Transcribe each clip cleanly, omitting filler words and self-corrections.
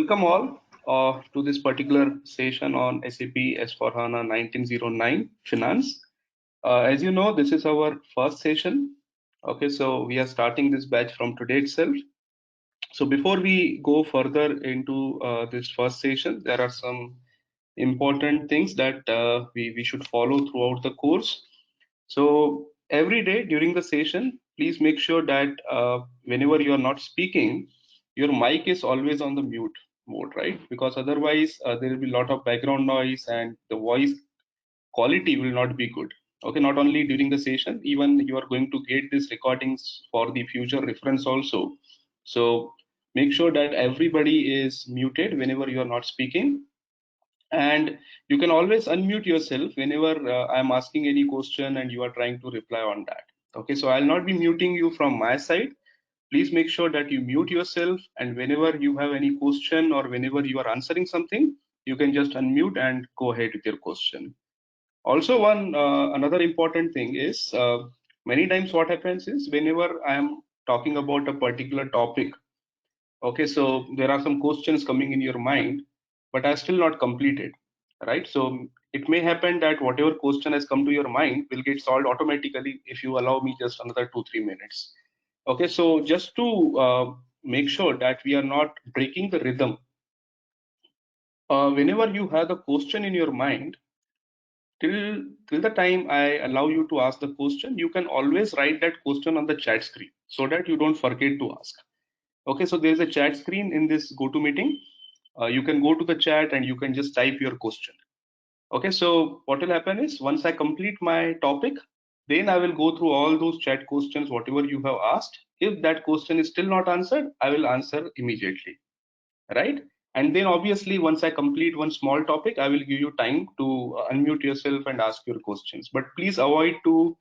Welcome all to this particular session on SAP S/4HANA 1909 Finance. As you know, this is our first session. Okay, so we are starting this batch from today itself. So before we go further into this first session, there are some important things that we should follow throughout the course. So every day during the session, please make sure that whenever you are not speaking, your mic is always on the mute mode, right? Because otherwise there will be a lot of background noise and the voice quality will not be good. Okay, not only during the session, even you are going to get these recordings for the future reference also. So make sure that everybody is muted whenever you are not speaking, and you can always unmute yourself whenever I'm asking any question and you are trying to reply on that. Okay, so I'll not be muting you from my side. Please make sure that you mute yourself, and whenever you have any question or whenever you are answering something, you can just unmute and go ahead with your question. Also, one another important thing is many times what happens is whenever I am talking about a particular topic, okay, so there are some questions coming in your mind, but are still not completed, right? So it may happen that whatever question has come to your mind will get solved automatically if you allow me just another 2-3 minutes. Okay, so just to make sure that we are not breaking the rhythm, whenever you have the question in your mind, till the time I allow you to ask the question, you can always write that question on the chat screen so that you don't forget to ask. Okay, so there's a chat screen in this GoToMeeting. You can go to the chat and you can just type your question. Okay, so what will happen is once I complete my topic, then I will go through all those chat questions, whatever you have asked. If that question is still not answered, I will answer immediately, right? And then obviously once I complete one small topic, I will give you time to unmute yourself and ask your questions. But please avoid to,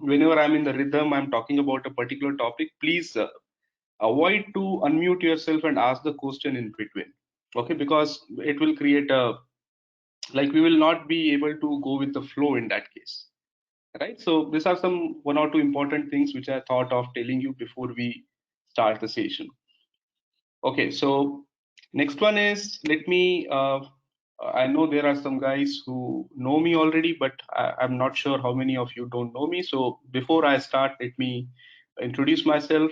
whenever I'm in the rhythm, I'm talking about a particular topic, please avoid to unmute yourself and ask the question in between. Okay, because it will create a, like, we will not be able to go with the flow in that case, right? So these are some one or two important things which I thought of telling you before we start the session. Okay, so next one is, let me I know there are some guys who know me already, but I'm not sure how many of you don't know me. So before I start, let me introduce myself.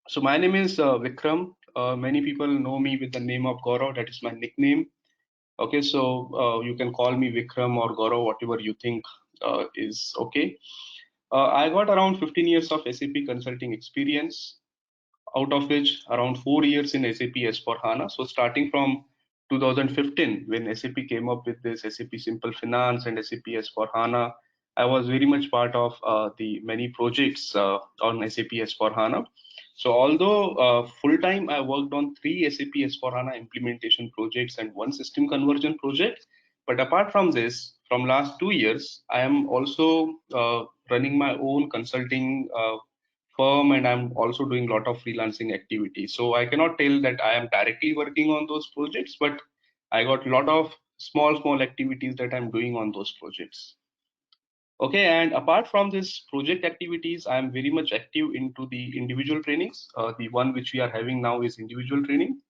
So my name is Vikram. Many people know me with the name of Gaurav. That is my nickname. Okay, so you can call me Vikram or Gaurav, whatever you think is okay. I got around 15 years of SAP consulting experience, out of which around 4 years in SAP S/4HANA. So starting from 2015, when SAP came up with this SAP Simple Finance and SAP S/4HANA, I was very much part of the many projects on SAP S/4HANA. So although full time I worked on 3 SAP S/4HANA implementation projects and 1 system conversion project, but apart from this, from last 2 years, I am also running my own consulting firm, and I'm also doing a lot of freelancing activities. So I cannot tell that I am directly working on those projects, but I got a lot of small activities that I'm doing on those projects. Okay, and apart from this project activities, I'm very much active into the individual trainings. The one which we are having now is individual training.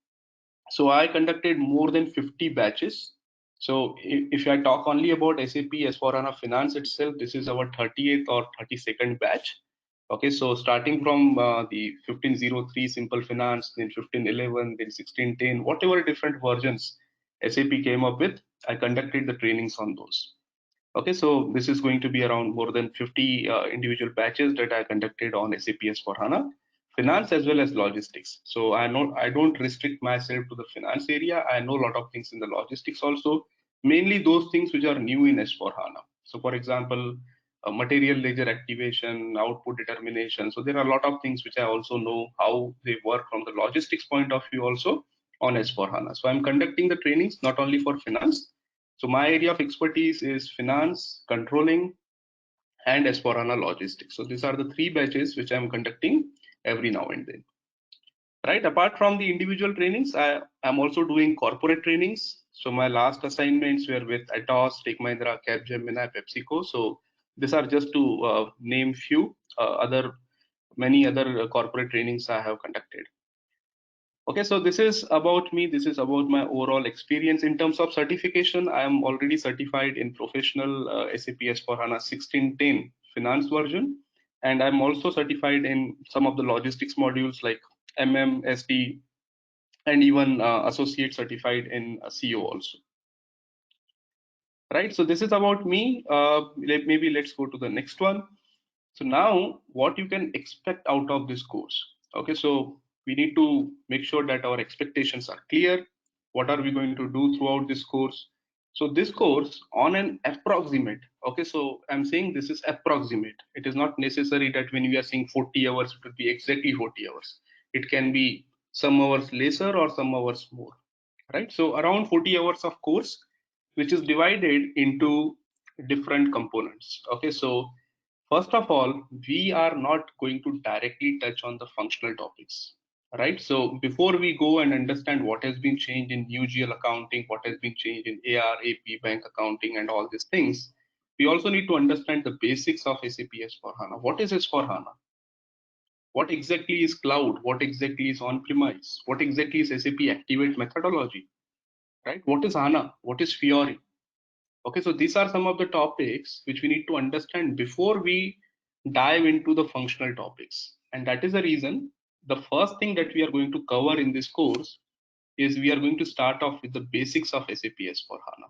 So I conducted more than 50 batches. So if I talk only about SAP S/4HANA Finance itself, this is our 30th or 32nd batch. Okay, so starting from the 1503 Simple Finance, then 1511, then 1610, whatever different versions SAP came up with, I conducted the trainings on those. Okay, so this is going to be around more than 50 individual batches that I conducted on SAP S/4HANA Finance as well as logistics. So I don't restrict myself to the finance area. I know a lot of things in the logistics also, mainly those things which are new in S/4HANA. So for example, material ledger activation, output determination. So there are a lot of things which I also know how they work from the logistics point of view also on S/4HANA. So I'm conducting the trainings not only for finance. So my area of expertise is finance, controlling, and S/4HANA logistics. So these are the 3 batches which I'm conducting every now and then. Right. Apart from the individual trainings, I am also doing corporate trainings. So my last assignments were with Atos, Tech Mahindra, Capgemini, PepsiCo. So these are just to name few many other corporate trainings I have conducted. Okay, so this is about me. This is about my overall experience. In terms of certification, I am already certified in professional SAP S/4HANA 1610 finance version, and I'm also certified in some of the logistics modules like MM, SD, and even associate certified in CO also. Right. So this is about me. Maybe let's go to the next one. So now what you can expect out of this course. Okay, so we need to make sure that our expectations are clear. What are we going to do throughout this course? So this course on an approximate, okay, so I'm saying this is approximate. It is not necessary that when we are saying 40 hours, it will be exactly 40 hours. It can be some hours lesser or some hours more, right? So around 40 hours of course, which is divided into different components. Okay, so first of all, we are not going to directly touch on the functional topics, right? So before we go and understand what has been changed in new GL accounting, what has been changed in AR, AP, bank accounting, and all these things, we also need to understand the basics of SAP S/4HANA. What is S/4HANA? What exactly is cloud? What exactly is on-premise? What exactly is SAP Activate methodology, right? What is HANA? What is Fiori? Okay, so these are some of the topics which we need to understand before we dive into the functional topics. And that is the reason the first thing that we are going to cover in this course is we are going to start off with the basics of SAP S/4HANA,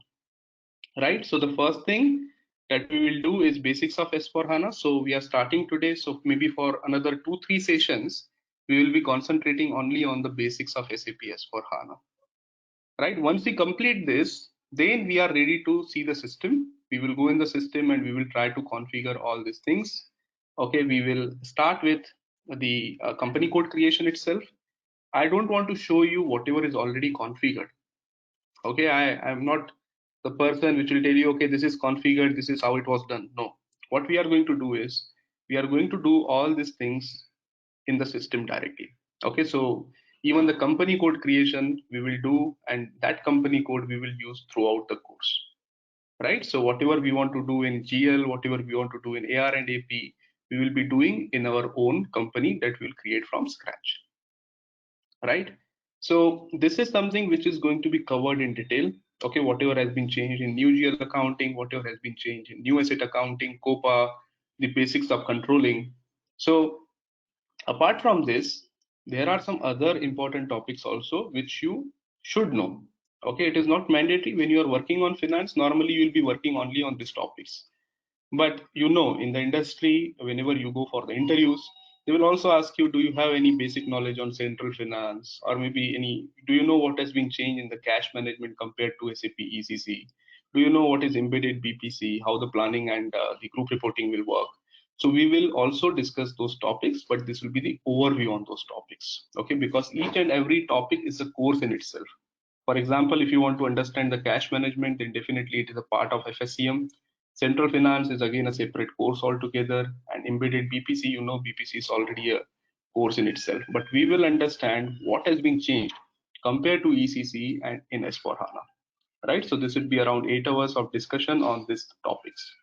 right? So the first thing that we will do is basics of S/4HANA. So we are starting today. So maybe for another 2-3 sessions, we will be concentrating only on the basics of SAP S/4HANA, right? Once we complete this, then we are ready to see the system. We will go in the system and we will try to configure all these things. Okay, we will start with the company code creation itself. I don't want to show you whatever is already configured. Okay, I am not the person which will tell you, okay, this is configured, this is how it was done. No, what we are going to do is we are going to do all these things in the system directly. Okay, so even the company code creation we will do, and that company code we will use throughout the course, right? So whatever we want to do in GL, whatever we want to do in AR and AP, we will be doing in our own company that we'll create from scratch, right? So this is something which is going to be covered in detail. Okay, whatever has been changed in new GL accounting, whatever has been changed in new asset accounting, COPA, the basics of controlling. So apart from this, there are some other important topics also which you should know. Okay, it is not mandatory when you are working on finance. Normally, you will be working only on these topics. But you know, in the industry, whenever you go for the interviews, they will also ask you, do you have any basic knowledge on central finance, or maybe any, do you know what has been changed in the cash management compared to SAP ECC? Do you know what is embedded BPC, how the planning and the group reporting will work? So we will also discuss those topics, but this will be the overview on those topics. Okay, because each and every topic is a course in itself. For example, if you want to understand the cash management, then definitely it is a part of FSCM. Central finance is again a separate course altogether, and embedded BPC, you know, BPC is already a course in itself. But we will understand what has been changed compared to ECC and in S/4HANA, right? So this would be around 8 hours of discussion on these topics.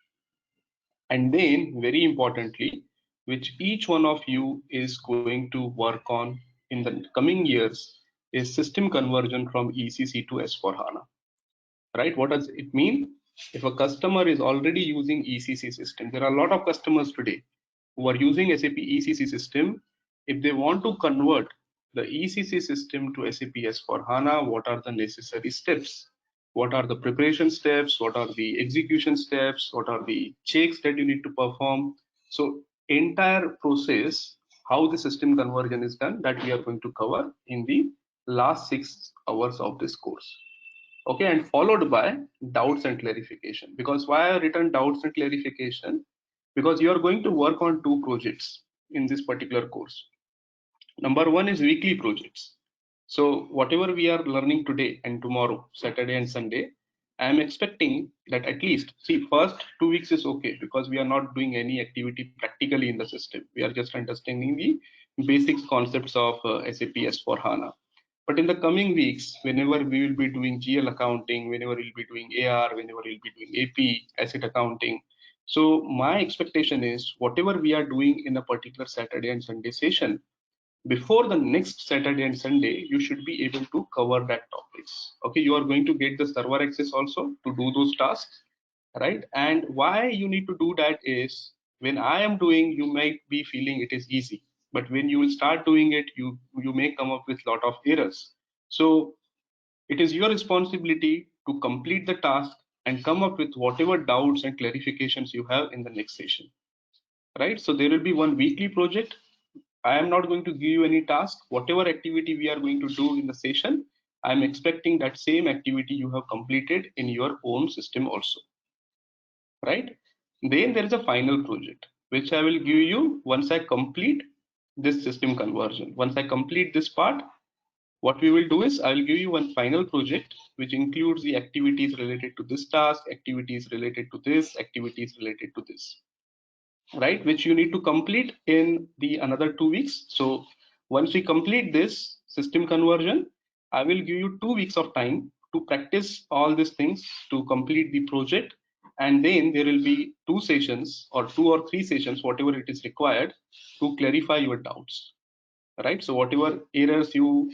And then, very importantly, which each one of you is going to work on in the coming years is system conversion from ECC to S/4HANA, right? What does it mean? If a customer is already using ECC system, there are a lot of customers today who are using SAP ECC system. If they want to convert the ECC system to SAP S/4HANA, what are the necessary steps? What are the preparation steps? What are the execution steps? What are the checks that you need to perform? So entire process, how the system conversion is done, that we are going to cover in the last 6 hours of this course. Okay, and followed by doubts and clarification. Because why I written doubts and clarification? Because you are going to work on two projects in this particular course. Number one is weekly projects. So whatever we are learning today and tomorrow, Saturday and Sunday, I am expecting that at least, see, first 2 weeks is okay because we are not doing any activity practically in the system. We are just understanding the basics concepts of SAP S/4HANA. But in the coming weeks, whenever we will be doing GL accounting, whenever we'll be doing AR, whenever we'll be doing AP, asset accounting. So my expectation is whatever we are doing in a particular Saturday and Sunday session, before the next Saturday and Sunday, you should be able to cover that topics. Okay, you are going to get the server access also to do those tasks, right? And why you need to do that is, when I am doing, you might be feeling it is easy, but when you will start doing it, you may come up with lot of errors. So it is your responsibility to complete the task and come up with whatever doubts and clarifications you have in the next session, right? So there will be one weekly project. I am not going to give you any task. Whatever activity we are going to do in the session, I am expecting that same activity you have completed in your own system also, right? Then there is a final project, which I will give you once I complete this system conversion. Once I complete this part, what we will do is I will give you one final project, which includes the activities related to this task, activities related to this, activities related to this, right? Which you need to complete in the another 2 weeks. So once we complete this system conversion, I will give you 2 weeks of time to practice all these things to complete the project. And then there will be 2 sessions or 2 or 3 sessions, whatever it is required, to clarify your doubts, right? So whatever errors you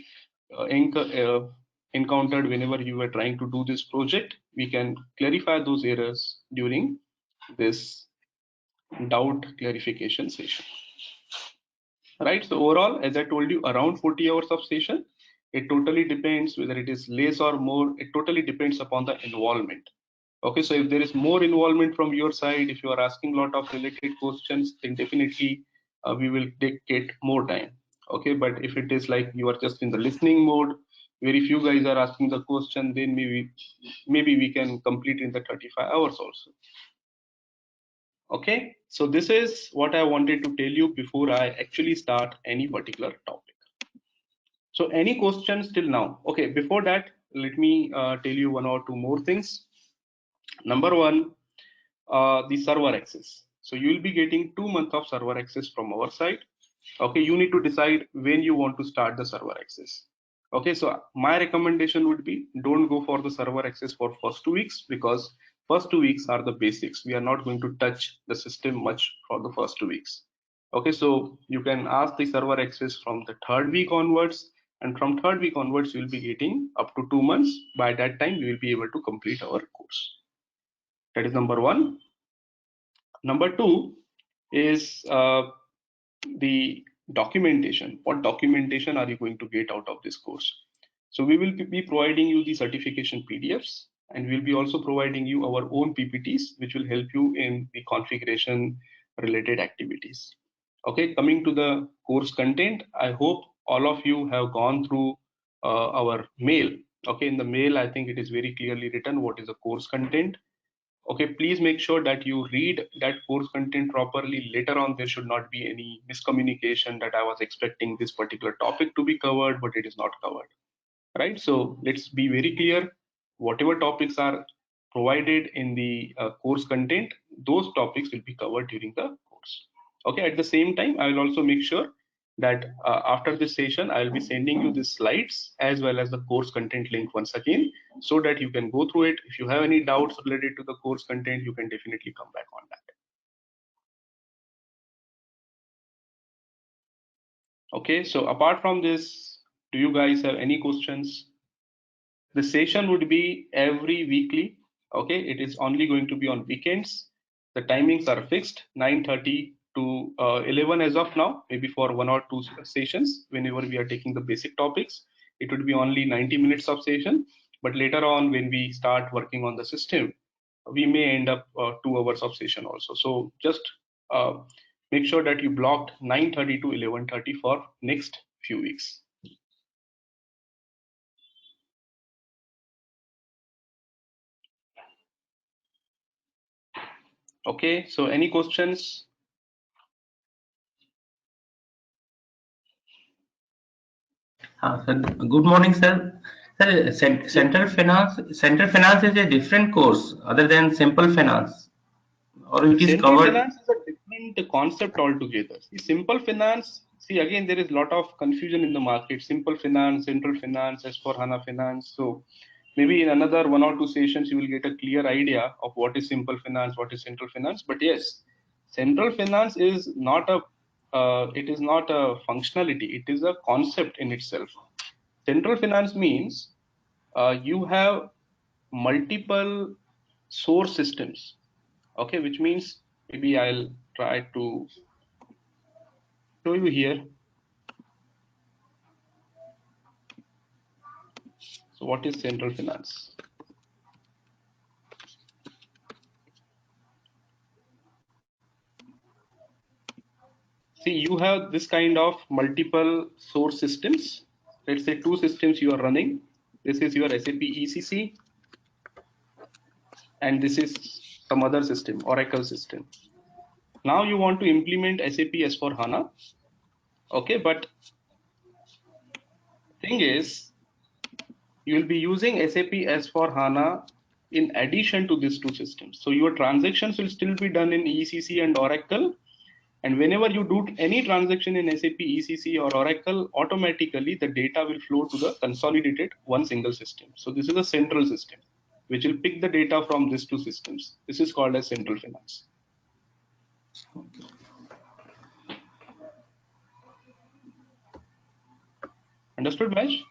encountered whenever you were trying to do this project, we can clarify those errors during this doubt clarification session, right? So overall, as I told you, around 40 hours of session. It totally depends whether it is less or more. It totally depends upon the involvement. Okay, so if there is more involvement from your side, if you are asking a lot of related questions, then definitely we will take more time. Okay, but if it is like you are just in the listening mode, very few guys are asking the question, then maybe we can complete in the 35 hours also. Okay, so this is what I wanted to tell you before I actually start any particular topic. So any questions till now? Okay, before that, let me tell you one or two more things. Number one, the server access. So you will be getting 2 months of server access from our side. Okay, you need to decide when you want to start the server access. Okay, so my recommendation would be, don't go for the server access for first 2 weeks, because first 2 weeks are the basics. We are not going to touch the system much for the first 2 weeks. Okay, so you can ask the server access from the third week onwards, and from third week onwards, you'll be getting up to 2 months. By that time, we will be able to complete our course. That is number one. Number two is the documentation. What documentation are you going to get out of this course? So we will be providing you the certification PDFs, and we'll be also providing you our own PPTs, which will help you in the configuration related activities. Okay, coming to the course content, I hope all of you have gone through our mail. Okay, in the mail, I think it is very clearly written what is the course content. Okay, please make sure that you read that course content properly. Later on, there should not be any miscommunication that I was expecting this particular topic to be covered, but it is not covered, right? So let's be very clear. Whatever topics are provided in the course content, those topics will be covered during the course. Okay, at the same time, I will also make sure that after this session, I will be sending you the slides as well as the course content link once again, so that you can go through it. If you have any doubts related to the course content, you can definitely come back on that. Okay, so apart from this, do you guys have any questions? The session would be every weekly. Okay, it is only going to be on weekends. The timings are fixed, 9:30 to 11 as of now. Maybe for 1 or 2 sessions, whenever we are taking the basic topics, it would be only 90 minutes of session. But later on, when we start working on the system, we may end up 2 hours of session also. So just uh, make sure that you blocked 9:30 to 11:30 for next few weeks. Okay, so any questions? Sir, good morning, sir. Sir, central finance is a different course other than simple finance, or it is Central covered. finance is a different concept altogether. See, simple finance, see again, there is a lot of confusion in the market. Simple finance, central finance, as for Hana finance. So maybe in another 1 or 2 sessions, you will get a clear idea of what is simple finance, what is central finance. But yes, central finance is not a it is not a functionality, it is a concept in itself. Central finance means you have multiple source systems. Okay, which means maybe I'll try to show you here. So what is central finance? See, you have this kind of multiple source systems. Let's say two systems you are running. This is your SAP ECC, and this is some other system, Oracle system. Now you want to implement SAP S4 HANA. Okay, but thing is, you will be using SAP S4 HANA in addition to these two systems. So your transactions will still be done in ECC and Oracle. And whenever you do any transaction in SAP ECC or Oracle, automatically the data will flow to the consolidated one single system. So this is a central system, which will pick the data from these two systems. This is called as central finance. Understood, Mesh?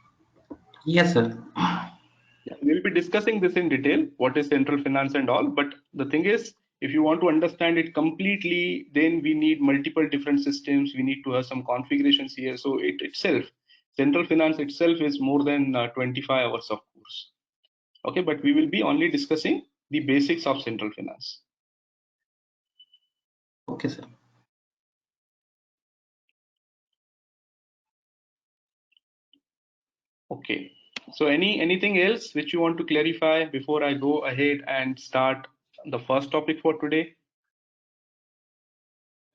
Yes, sir. Yeah, we'll be discussing this in detail, what is central finance and all. But the thing is, if you want to understand it completely, then we need multiple different systems. We need to have some configurations here. So it itself, central finance itself is more than 25 hours of course. Okay, but we will be only discussing the basics of central finance. Okay, sir. Okay. So anything else which you want to clarify before I go ahead and start the first topic for today?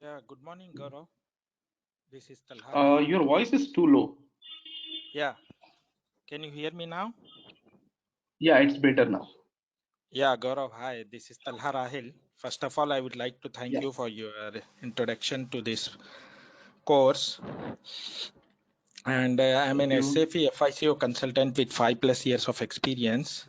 Yeah, good morning, Gaurav. This is Talhara. Your voice is too low. Yeah, can you hear me now? Yeah, it's better now. Yeah, Gaurav, hi. This is Talhara Hill. First of all, I would like to thank Yeah. you for your introduction to this course. And I'm Thank an you. SAP FICO consultant with 5+ years of experience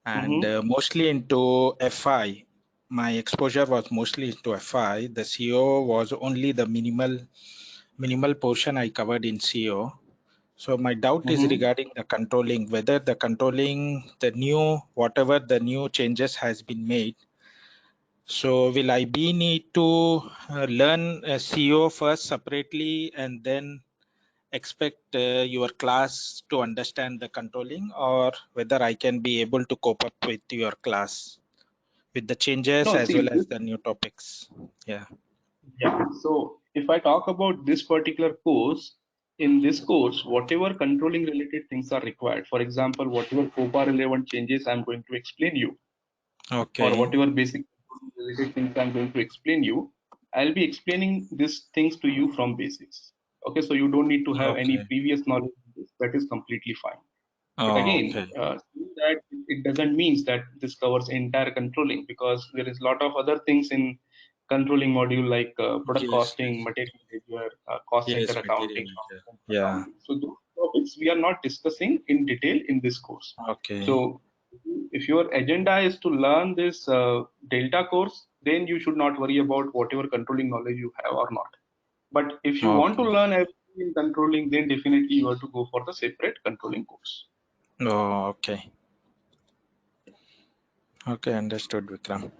and Mm-hmm. mostly into FI. My exposure was mostly into FI. The CO was only the minimal portion I covered in CO. So my doubt is Mm-hmm. regarding the controlling, whether the controlling, whatever the new changes has been made. So will I be need to learn CO first separately and then expect your class to understand the controlling, or whether I can be able to cope up with your class with the changes No, as see well this. as the new topics? Yeah. Yeah. So if I talk about this particular course, in this course, whatever controlling related things are required, for example, whatever COPA relevant changes I'm going to explain you, or Okay. whatever basic related things I'm going to explain you, I'll be explaining these things to you from basics. Okay, so you don't need to have any Okay. previous knowledge. That is completely fine. But again, Okay. that it doesn't mean that this covers entire controlling, because there is a lot of other things in controlling module like product Yes. costing, Yes. material ledger, cost center Yes. accounting, Material. cost center Yeah. accounting. So those topics we are not discussing in detail in this course. Okay. So if your agenda is to learn this Delta course, then you should not worry about whatever controlling knowledge you have or not. But if you want to Okay. learn everything in controlling, then definitely you have to go for the separate controlling course. Oh, okay. Okay, understood, Vikram.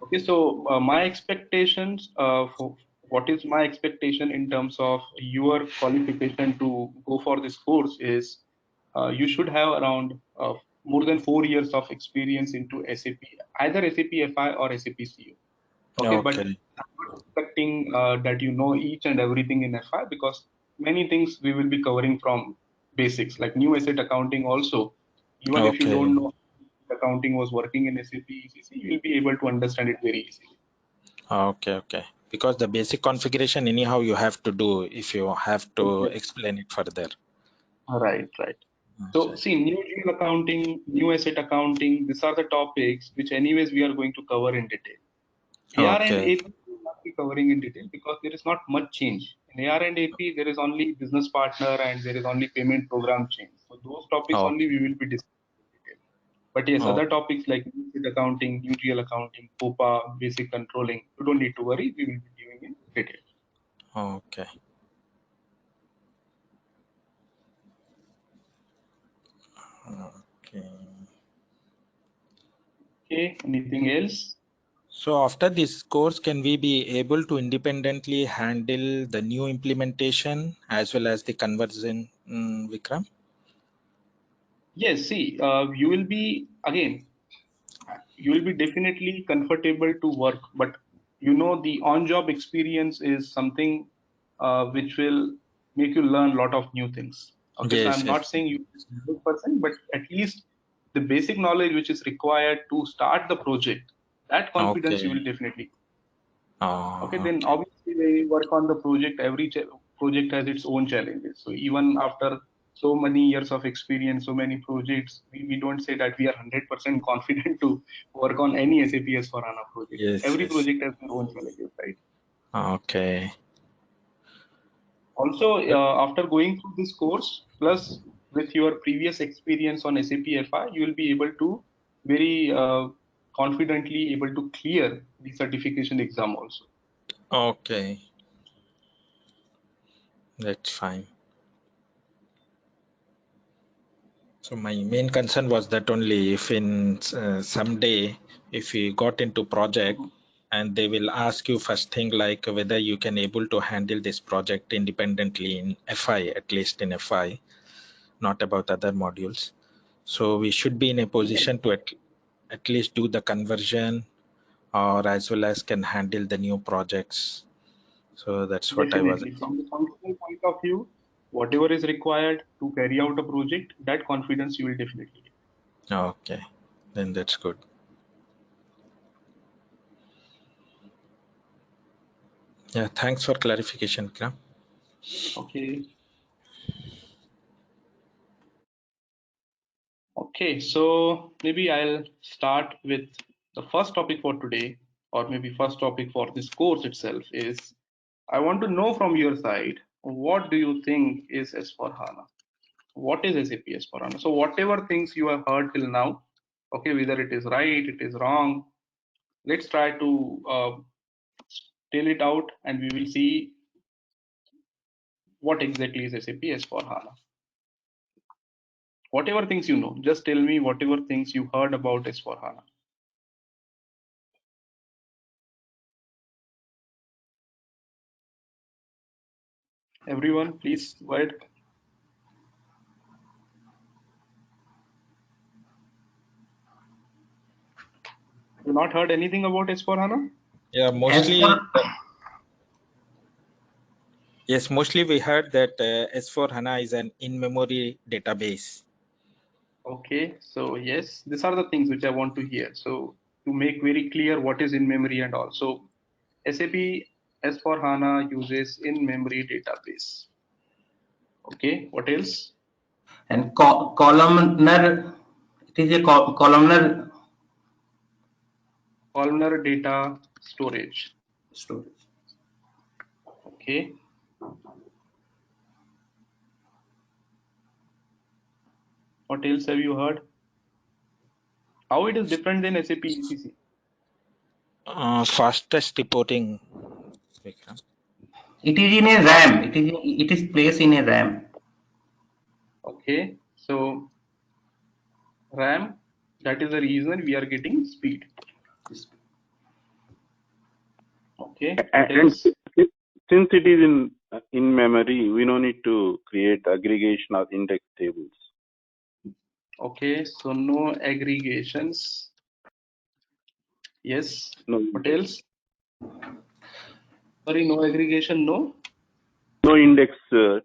Okay, so my expectations for what is my expectation in terms of your qualification to go for this course is you should have around more than 4 years of experience into SAP, either SAP FI or SAP CO. Okay, but Okay. I'm not expecting that you know each and everything in FI, because many things we will be covering from basics, like new asset accounting also. Even if you Okay. don't know accounting was working in SAP ECC, you will be able to understand it very easily. Okay. Okay. Because the basic configuration, anyhow, you have to do if you have to Exactly. explain it further. Right, right. So Okay. see, new deal accounting, new asset accounting, these are the topics which anyways we are going to cover in detail. AR and Okay. AP we will not be covering in detail because there is not much change. In AR and AP, there is only business partner and there is only payment program change. So those topics only Okay. we will be discussing in detail. But yes, Oh, other topics like new asset accounting, new deal accounting, COPA, basic controlling, you don't need to worry. We will be giving in detail. Okay. Okay. Okay, anything else? So after this course, can we be able to independently handle the new implementation as well as the conversion, Vikram? Yes, see, you will be, again, you will be definitely comfortable to work, but the on-job experience is something which will make you learn a lot of new things. Okay, so Yes, I'm not yes. saying you 100%, but at least the basic knowledge which is required to start the project, that confidence you Okay. will definitely. Okay, Oh, then okay. obviously when you work on the project, every project has its own challenges. So even after so many years of experience, so many projects, we don't say that we are 100% confident to work on any SAP S/4HANA project. Yes, Every yes. project has their own challenges, right? Okay. Also, after going through this course, plus with your previous experience on SAP FI, you will be able to very confidently able to clear the certification exam also. Okay. That's fine. So my main concern was that only if in someday, if we got into project and they will ask you first thing like whether you can able to handle this project independently in FI, at least in FI, not about other modules. So we should be in a position to at least do the conversion or as well as can handle the new projects. So that's what I was. Definitely. From the functional point of view, whatever is required to carry out a project, that confidence you will definitely get. Okay, then that's good. Yeah, thanks for clarification, Kram. Okay. Okay, so maybe I'll start with the first topic for today, or maybe first topic for this course itself is I want to know from your side, what do you think is S/4HANA? What is SAP S/4HANA? So whatever things you have heard till now, okay, whether it is right, it is wrong, let's try to tell it out and we will see what exactly is SAP S/4HANA. Whatever things you know, just tell me whatever things you heard about S/4HANA. Everyone, please go ahead. You not heard anything about S/4HANA? Yeah, As for mostly we heard that S4 HANA is an in-memory database. Okay, so yes, these are the things which I want to hear. So to make very clear what is in memory and also SAP S/4HANA uses in-memory database. Okay, what else? and columnar, it is a columnar Columnar data storage. storage. Okay, what else have you heard? How it is different than SAP ECC? Fastest reporting, Vikram. It is in a Fast. RAM. It is placed in a RAM. Okay, so RAM, that is the reason we are getting speed. Okay, what And else? since it is in memory, we don't need to create aggregation or index tables. Okay, so no aggregations. Yes, No what index. else? Sorry, no aggregation, no No index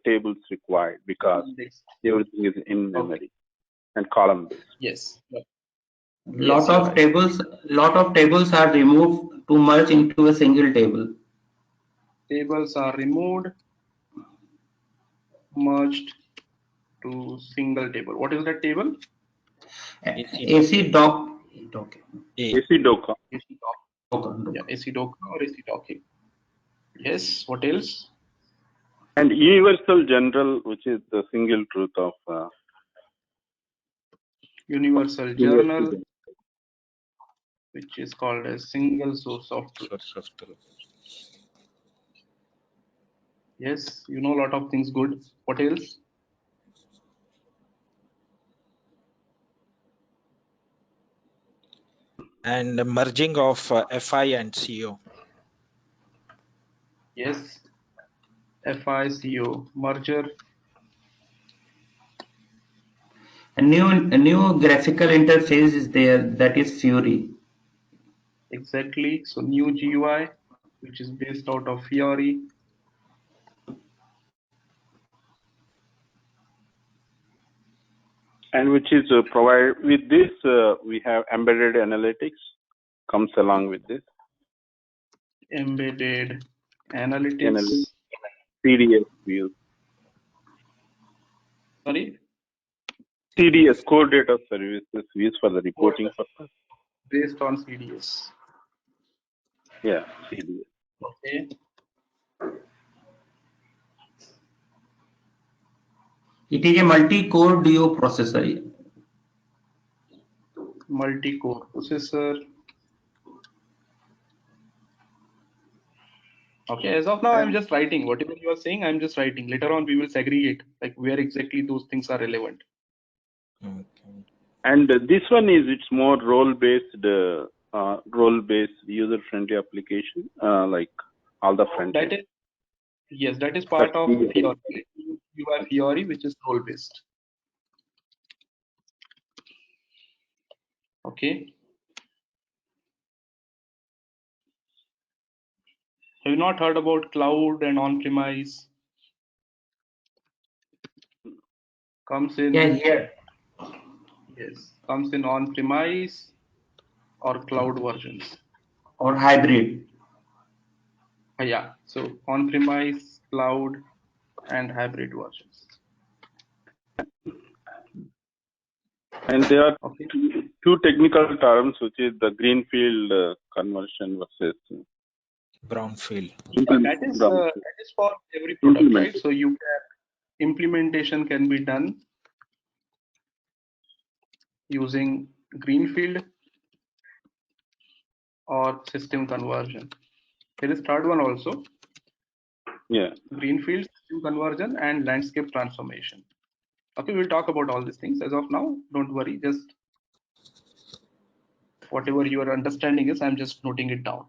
tables required because index. everything is in Okay, memory and column based. yes, Lot yes, you're of right. tables, lot of tables are removed to merge into a single table. Tables are removed, merged to single table. What is that table? AC AC docking. doc, A. AC docker. AC doc. Yeah, doc. AC doc or AC docking. Yes, what else? And universal general, which is the single truth of Universal universal journal, general. which is called a single source of truth. Source of truth. Yes, you know a lot of things good. What else? And the merging of FI and CO. Yes, FICO merger. A new graphical interface is there, that is Fury. Exactly. So new GUI, which is based out of Fiori. And which is provided with this, we have embedded analytics comes along with this. Embedded Analytics, analytics. CDS views. Sorry, CDS, core data services used for the reporting purpose. based on CDS. Yeah, CDS. Okay. It is a multi-core duo processor. Multi-core processor. Okay, as of now, I'm just writing. Whatever you are saying, I'm just writing. Later on, we will segregate, like where exactly those things are relevant. Okay. And this one is, it's more role-based, user-friendly application, like all the front That end. is, yes, that is That's part of the Fiori. You have Fiori, which is role-based. Okay. Have you not heard about cloud and on-premise? Comes Yeah, in, here. yes, comes in on-premise or cloud versions. Or hybrid. Yeah, so on-premise, cloud, and hybrid versions. And there are Okay. two technical terms, which is the greenfield conversion versus Brownfield. That is brownfield. for every product, right? Implementation. So you can implementation can be done using greenfield or system conversion. There is third one also, Yeah. greenfield, system conversion, and landscape transformation. Okay, we'll talk about all these things. As of now, don't worry, just whatever your understanding is, I'm just noting it down.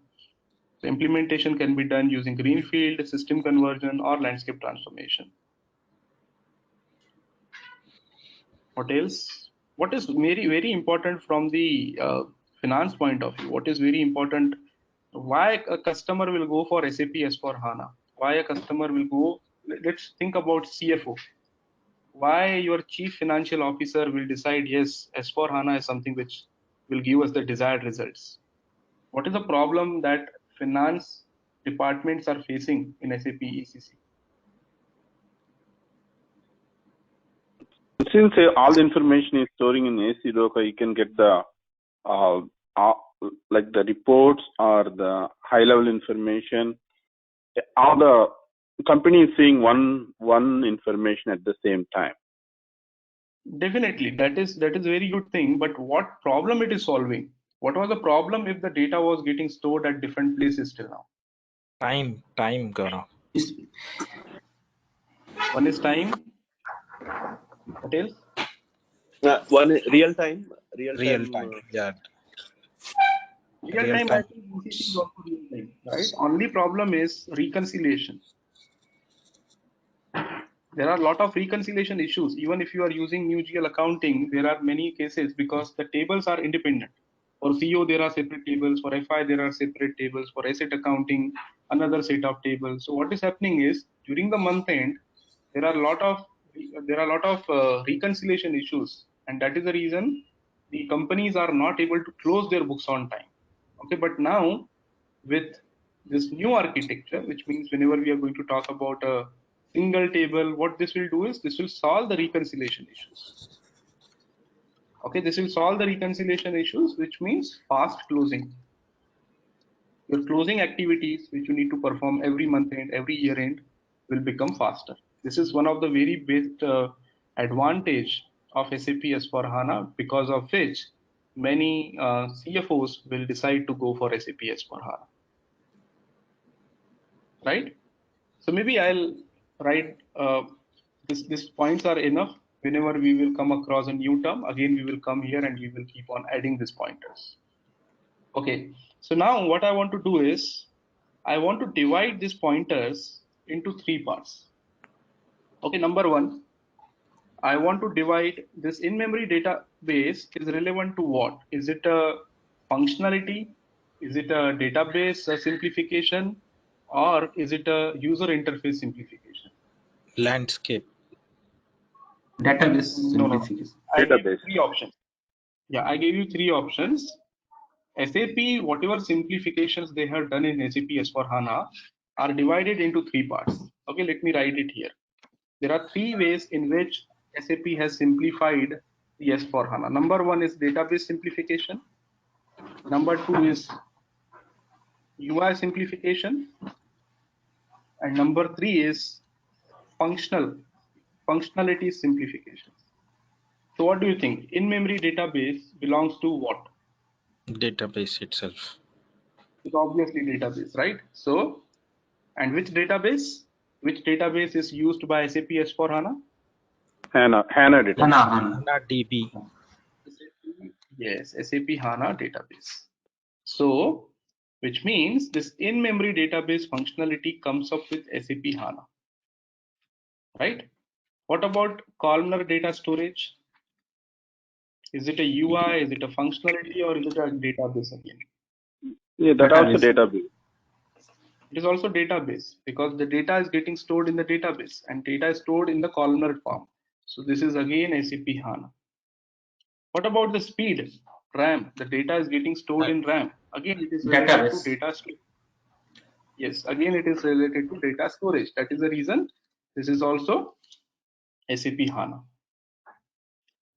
So implementation can be done using greenfield, system conversion, or landscape transformation. What else? What is very important from the finance point of view? What is very important? Why a customer will go for SAP S4 HANA? Why a customer will go? Let's think about CFO. Why your chief financial officer will decide, yes, S4 HANA is something which will give us the desired results? What is the problem that finance departments are facing in SAP ECC? Since all the information is storing in AC Docker, you can get the uh, uh, like the reports or the high level information. All the company is seeing one information at the same time. Definitely, that is a very good thing. But what problem it is solving? What was the problem if the data was getting stored at different places till now? Time, Gaurav. It's- One is time. What else? One real time, Real time. Yeah. Real Real time. I time. think ECC is also real time, right? Only problem is reconciliation. There are a lot of reconciliation issues. Even if you are using new GL accounting, there are many cases because the tables are independent. For CO, there are separate tables. For FI, there are separate tables. For asset accounting, another set of tables. So what is happening is during the month end, there are a lot of reconciliation issues, and that is the reason the companies are not able to close their books on time. Okay, but now with this new architecture, which means whenever we are going to talk about a single table, what this will do is this will solve the reconciliation issues. Okay, this will solve the reconciliation issues, which means fast closing. Your closing activities, which you need to perform every month end, every year end, will become faster. This is one of the very best advantage of SAP S4 HANA, because of which many CFOs will decide to go for SAP S4 HANA. Right? So maybe I'll write these points are enough. Whenever we will come across a new term, again we will come here and we will keep on adding these pointers. Okay, so now what I want to do is I want to divide these pointers into three parts. Okay, number one, I want to divide this in-memory database is relevant to what? Is it a functionality? Is it a database simplification? Or is it a user interface simplification? Landscape. Database No. simplification. I gave you Database. three options. Yeah, I gave you three options. SAP, whatever simplifications they have done in SAP S/4HANA are divided into three parts. Okay, let me write it here. There are three ways in which SAP has simplified the S/4HANA. Number one is database simplification. Number two is UI simplification. And number three is functionality simplification. So what do you think? In-memory database belongs to what? Database itself. It's obviously database, right? So, and which database? Which database is used by SAP S/4HANA? Hana Hana, database. Hana. HANA DB. Yes, SAP HANA database. So, which means this in-memory database functionality comes up with SAP HANA, right? What about columnar data storage? Is it a UI? Is it a functionality, or is it a database again? Yeah, that also Database. database. It is also database because the data is getting stored in the database and data is stored in the columnar form. So this is again SAP HANA. What about the speed? RAM. The data is getting stored in RAM. Again, it is related to Database. data storage. Yes, again, it is related to data storage. That is the reason this is also SAP HANA.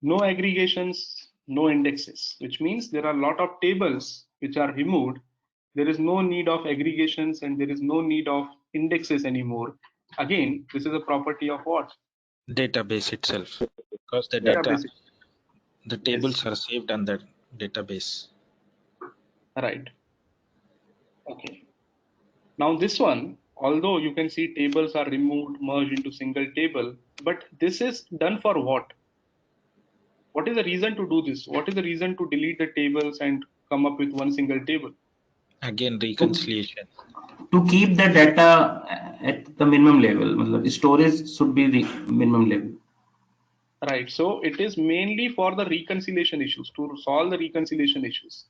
No aggregations, no indexes, which means there are a lot of tables which are removed. There is no need of aggregations and there is no need of indexes anymore. Again, this is a property of what? Database itself. Because the Yeah. data, Database. the Yes, tables are saved on the database. right. Okay. Now this one, although you can see tables are removed, merged into single table, but this is done for what? What is the reason to do this? What is the reason to delete the tables and come up with one single table? Again, To, reconciliation. to keep the data at the minimum level. मतलब storage should be the minimum level. Right. So it is mainly for the reconciliation issues, to solve the reconciliation issues.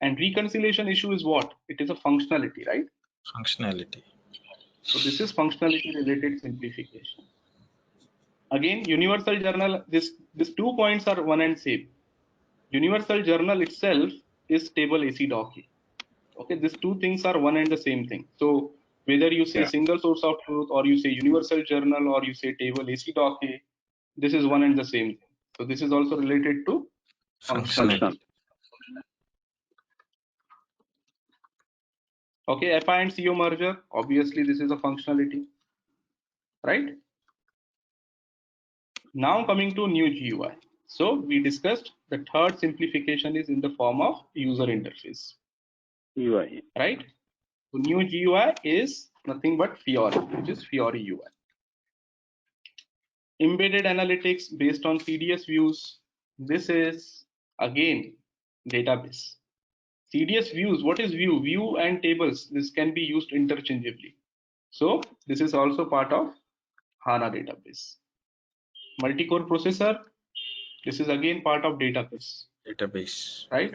And reconciliation issue is what? It is a functionality, right? Functionality. So this is functionality related simplification. Again, universal journal, these 2 points are one and same. Universal journal itself is table AC doc. Okay, these two things are one and the same thing. So whether you say Yeah. single source of truth or you say universal journal or you say table AC doc, this is one and the same thing. So this is also related to Functionality. functionality. Okay, FI and CO merger, obviously this is a functionality, right? Now coming to new GUI. So we discussed the third simplification is in the form of user interface, UI. right? So new GUI is nothing but Fiori, which is Fiori UI. Embedded analytics based on CDS views. This is again database. CDS views, what is view? View and tables, this can be used interchangeably. So this is also part of HANA database. Multi-core processor, this is again part of database, Database. right?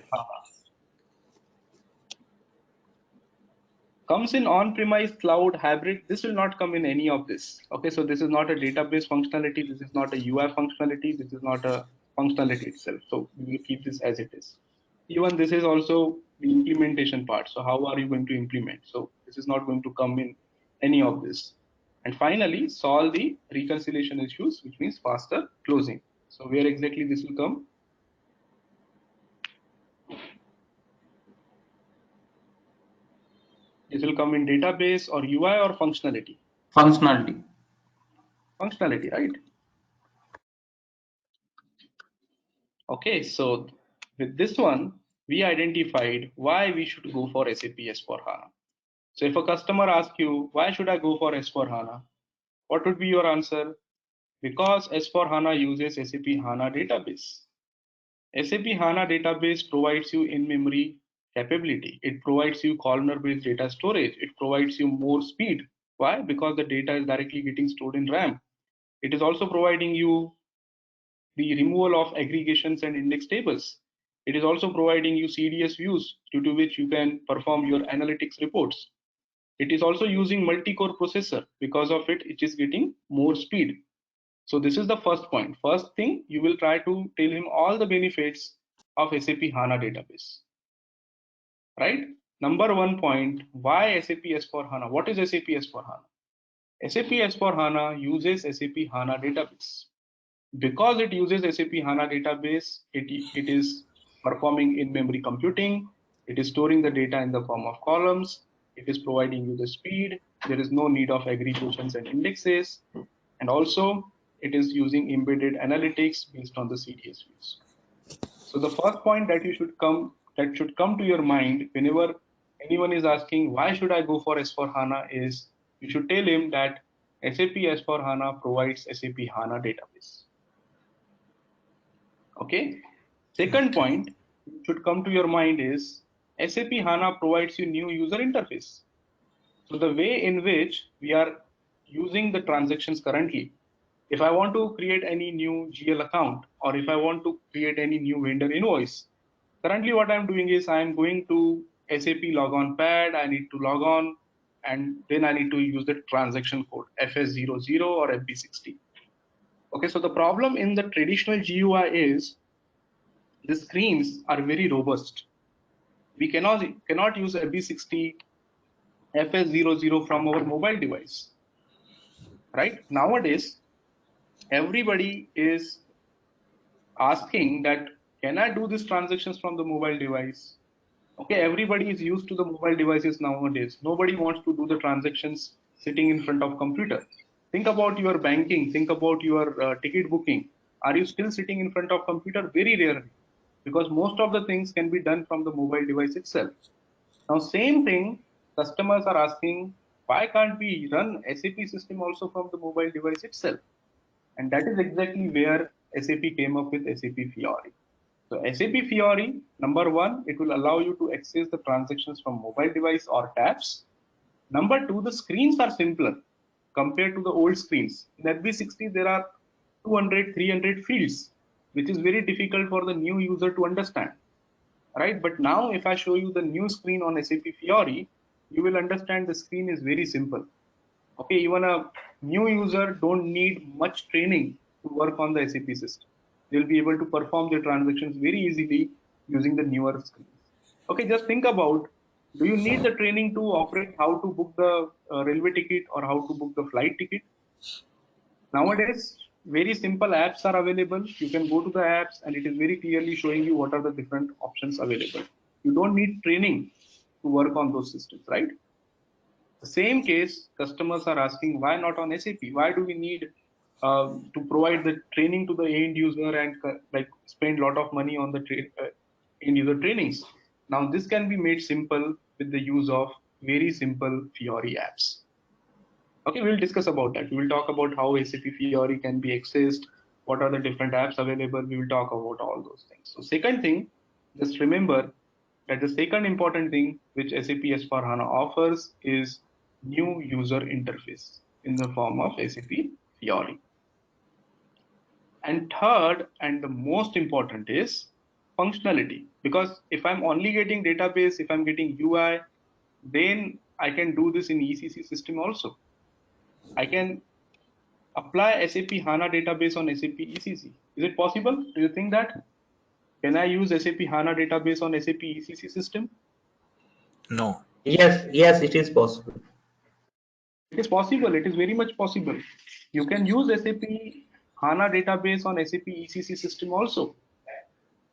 Comes in on-premise, cloud, hybrid. This will not come in any of this. Okay, so this is not a database functionality. This is not a UI functionality. This is not a functionality itself. So we will keep this as it is. Even this is also the implementation part. So how are you going to implement? So this is not going to come in any of this. And finally, solve the reconciliation issues, which means faster closing. So where exactly this will come? This will come in database or UI or functionality? Functionality. Functionality, right? Okay, so with this one, we identified why we should go for SAP S/4HANA. So if a customer asks you, why should I go for S4HANA? What would be your answer? Because S4HANA uses SAP HANA database. SAP HANA database provides you in-memory capability. It provides you columnar-based data storage. It provides you more speed. Why? Because the data is directly getting stored in RAM. It is also providing you the removal of aggregations and index tables. It is also providing you CDS views due to which you can perform your analytics reports. It is also using multi-core processor. Because of it, it is getting more speed. So this is the first point. First thing, you will try to tell him all the benefits of SAP HANA database, right? Number one point, why SAP S4HANA? What is SAP S4HANA? SAP S4HANA uses SAP HANA database. Because it uses SAP HANA database, it is performing in-memory computing. It is storing the data in the form of columns. It is providing you the speed. There is no need of aggregations and indexes. And also, it is using embedded analytics based on the CDS views. So the first point that should come to your mind whenever anyone is asking why should I go for S4HANA is you should tell him that SAP S4HANA provides SAP HANA database. Okay. Second point should come to your mind is SAP HANA provides you new user interface. So the way in which we are using the transactions currently, if I want to create any new GL account or if I want to create any new vendor invoice, currently what I'm doing is I'm going to SAP logon pad, I need to log on and then I need to use the transaction code FS00 or FB60. Okay, so the problem in the traditional GUI is the screens are very robust. We cannot use FB60 FS00 from our mobile device, right? Nowadays, everybody is asking that, can I do these transactions from the mobile device? Okay, everybody is used to the mobile devices nowadays. Nobody wants to do the transactions sitting in front of computer. Think about your banking, think about your ticket booking. Are you still sitting in front of computer? Very rarely, because most of the things can be done from the mobile device itself. Now, same thing, customers are asking, why can't we run SAP system also from the mobile device itself? And that is exactly where SAP came up with SAP Fiori. So SAP Fiori, number one, it will allow you to access the transactions from mobile device or tabs. Number two, the screens are simpler compared to the old screens. In FB60, there are 200, 300 fields, which is very difficult for the new user to understand, right? But now if I show you the new screen on SAP Fiori, you will understand the screen is very simple. Okay, even a new user don't need much training to work on the SAP system. They'll be able to perform their transactions very easily using the newer screens. Okay, just think about, do you need the training to operate how to book the railway ticket or how to book the flight ticket? Nowadays, very simple apps are available. You can go to the apps and it is very clearly showing you what are the different options available. You don't need training to work on those systems, right? The same case, customers are asking, why not on SAP? Why do we need to provide the training to the end user and like spend a lot of money on the end user trainings? Now, this can be made simple with the use of very simple Fiori apps. Okay, we'll discuss about that. We will talk about how SAP Fiori can be accessed, what are the different apps available. We will talk about all those things. So second thing, just remember that the second important thing which SAP S4HANA offers is new user interface in the form of SAP Fiori. And third, and the most important is functionality. Because if I'm only getting database, if I'm getting UI, then I can do this in ECC system also. I can apply SAP HANA database on SAP ECC. Is it possible? Do you think that? Can I use SAP HANA database on SAP ECC system? No. Yes, it is possible. It is possible. It is very much possible. You can use SAP HANA database on SAP ECC system also.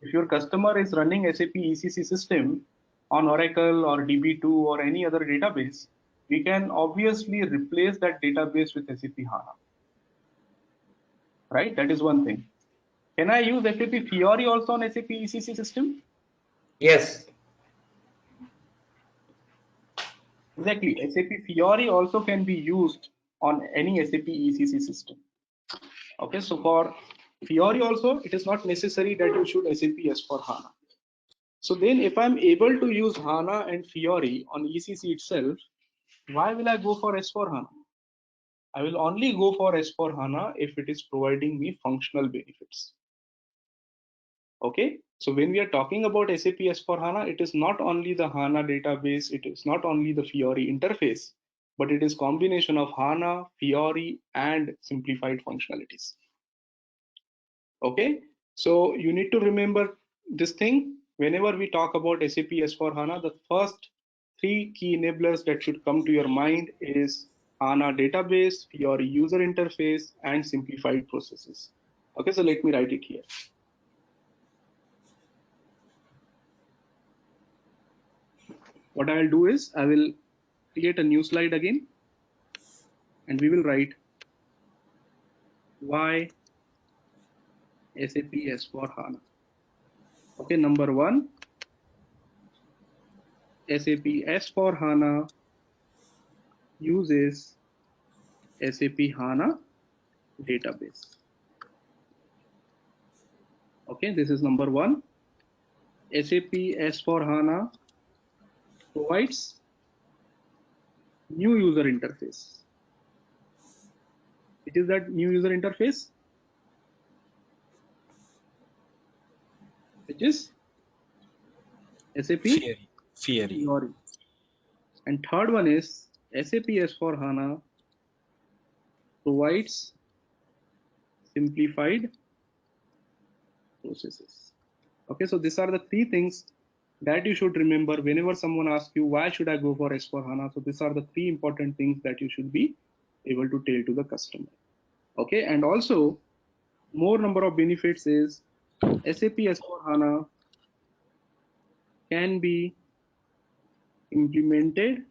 If your customer is running SAP ECC system on Oracle or DB2 or any other database, we can obviously replace that database with SAP HANA. Right? That is one thing. Can I use SAP Fiori also on SAP ECC system? Yes. Exactly. SAP Fiori also can be used on any SAP ECC system. Okay, so for Fiori also, it is not necessary that you should SAP S/4HANA. So then if I'm able to use HANA and Fiori on ECC itself, why will I go for S/4HANA? I will only go for S/4HANA if it is providing me functional benefits. Okay, so when we are talking about SAP S/4HANA, it is not only the HANA database, it is not only the Fiori interface, but it is combination of HANA, Fiori, and simplified functionalities. Okay, so you need to remember this thing. Whenever we talk about SAP S/4HANA, the first three key enablers that should come to your mind is HANA database, Fiori user interface, and simplified processes. Okay, so let me write it here. What I'll do is I will create a new slide again, and we will write why SAP S/4HANA. Okay, number one, SAP S/4HANA uses SAP HANA database. Okay, this is number one. SAP S/4HANA provides new user interface. Which is that new user interface? Which is SAP Fiori. Fiori. And third one is SAP S/4HANA provides simplified processes. Okay, so these are the three things that you should remember whenever someone asks you why should I go for S/4HANA. So these are the three important things that you should be able to tell to the customer. Okay, and also more number of benefits is SAP S/4HANA can be implemented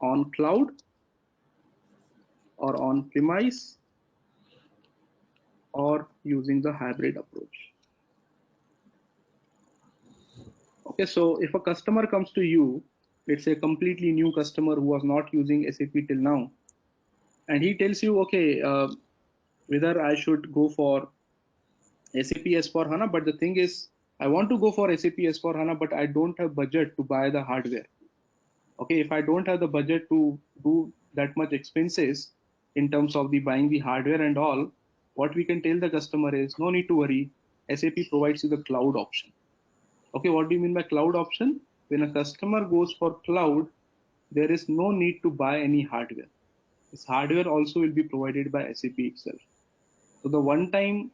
on cloud or on premise or using the hybrid approach. Okay, so if a customer comes to you, let's say a completely new customer who was not using SAP till now, and he tells you, okay, whether I should go for SAP S/4HANA, but the thing is, I want to go for SAP S/4HANA, but I don't have budget to buy the hardware. Okay, if I don't have the budget to do that much expenses in terms of the buying the hardware and all, what we can tell the customer is no need to worry. SAP provides you the cloud option. Okay, what do you mean by cloud option? When a customer goes for cloud, there is no need to buy any hardware. This hardware also will be provided by SAP itself. So the one-time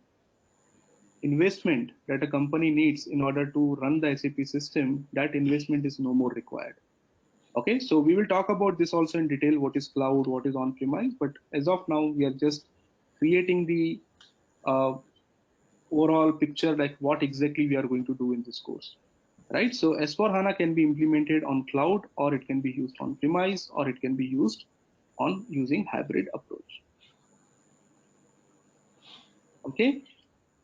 investment that a company needs in order to run the SAP system, that investment is no more required. Okay, so we will talk about this also in detail, what is cloud, what is on-premise, but as of now, we are just creating the overall picture, like what exactly we are going to do in this course, right? So S/4HANA can be implemented on cloud, or it can be used on premise, or it can be used on using hybrid approach. Okay,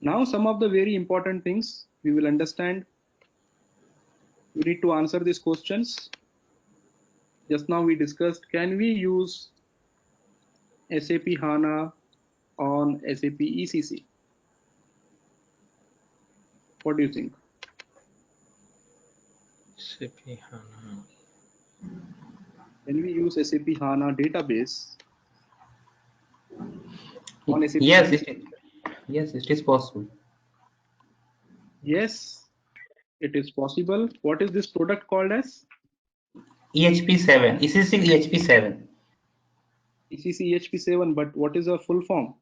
now some of the very important things we will understand. You need to answer these questions. Just now we discussed, can we use SAP HANA on SAP ECC? What do you think? SAP HANA. Can we use SAP HANA database on SAP Yes, ECC? yes, it is possible. Yes, it is possible. What is this product called as? EHP7, ECC EHP7. ECC EHP7, but what is the full form?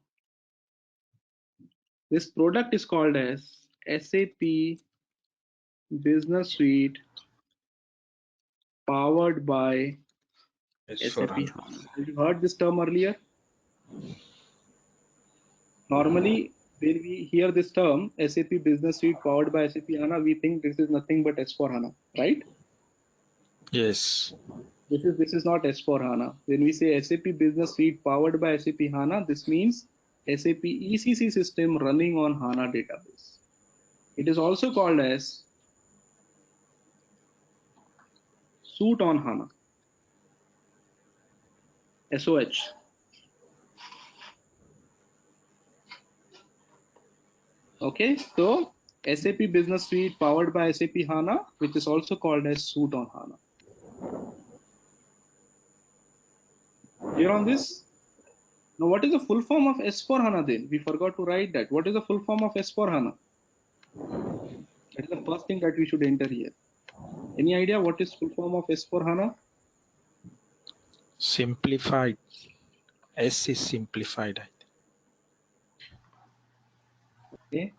This product is called as SAP Business Suite powered by SAP S4HANA. HANA. Have you heard this term earlier? Normally, when we hear this term, SAP Business Suite powered by SAP HANA, we think this is nothing but S/4HANA, right? Yes. This is not S/4HANA. When we say SAP Business Suite powered by SAP HANA, this means SAP ECC system running on HANA database. It is also called as Suite on HANA. SOH. Okay, so SAP Business Suite powered by SAP HANA, which is also called as Suite on HANA. Clear on this? Now, what is the full form of S4 HANA then? We forgot to write that. What is the full form of S4 HANA? That is the first thing that we should enter here. Any idea what is full form of S4 HANA? Simplified. S is simplified. Okay,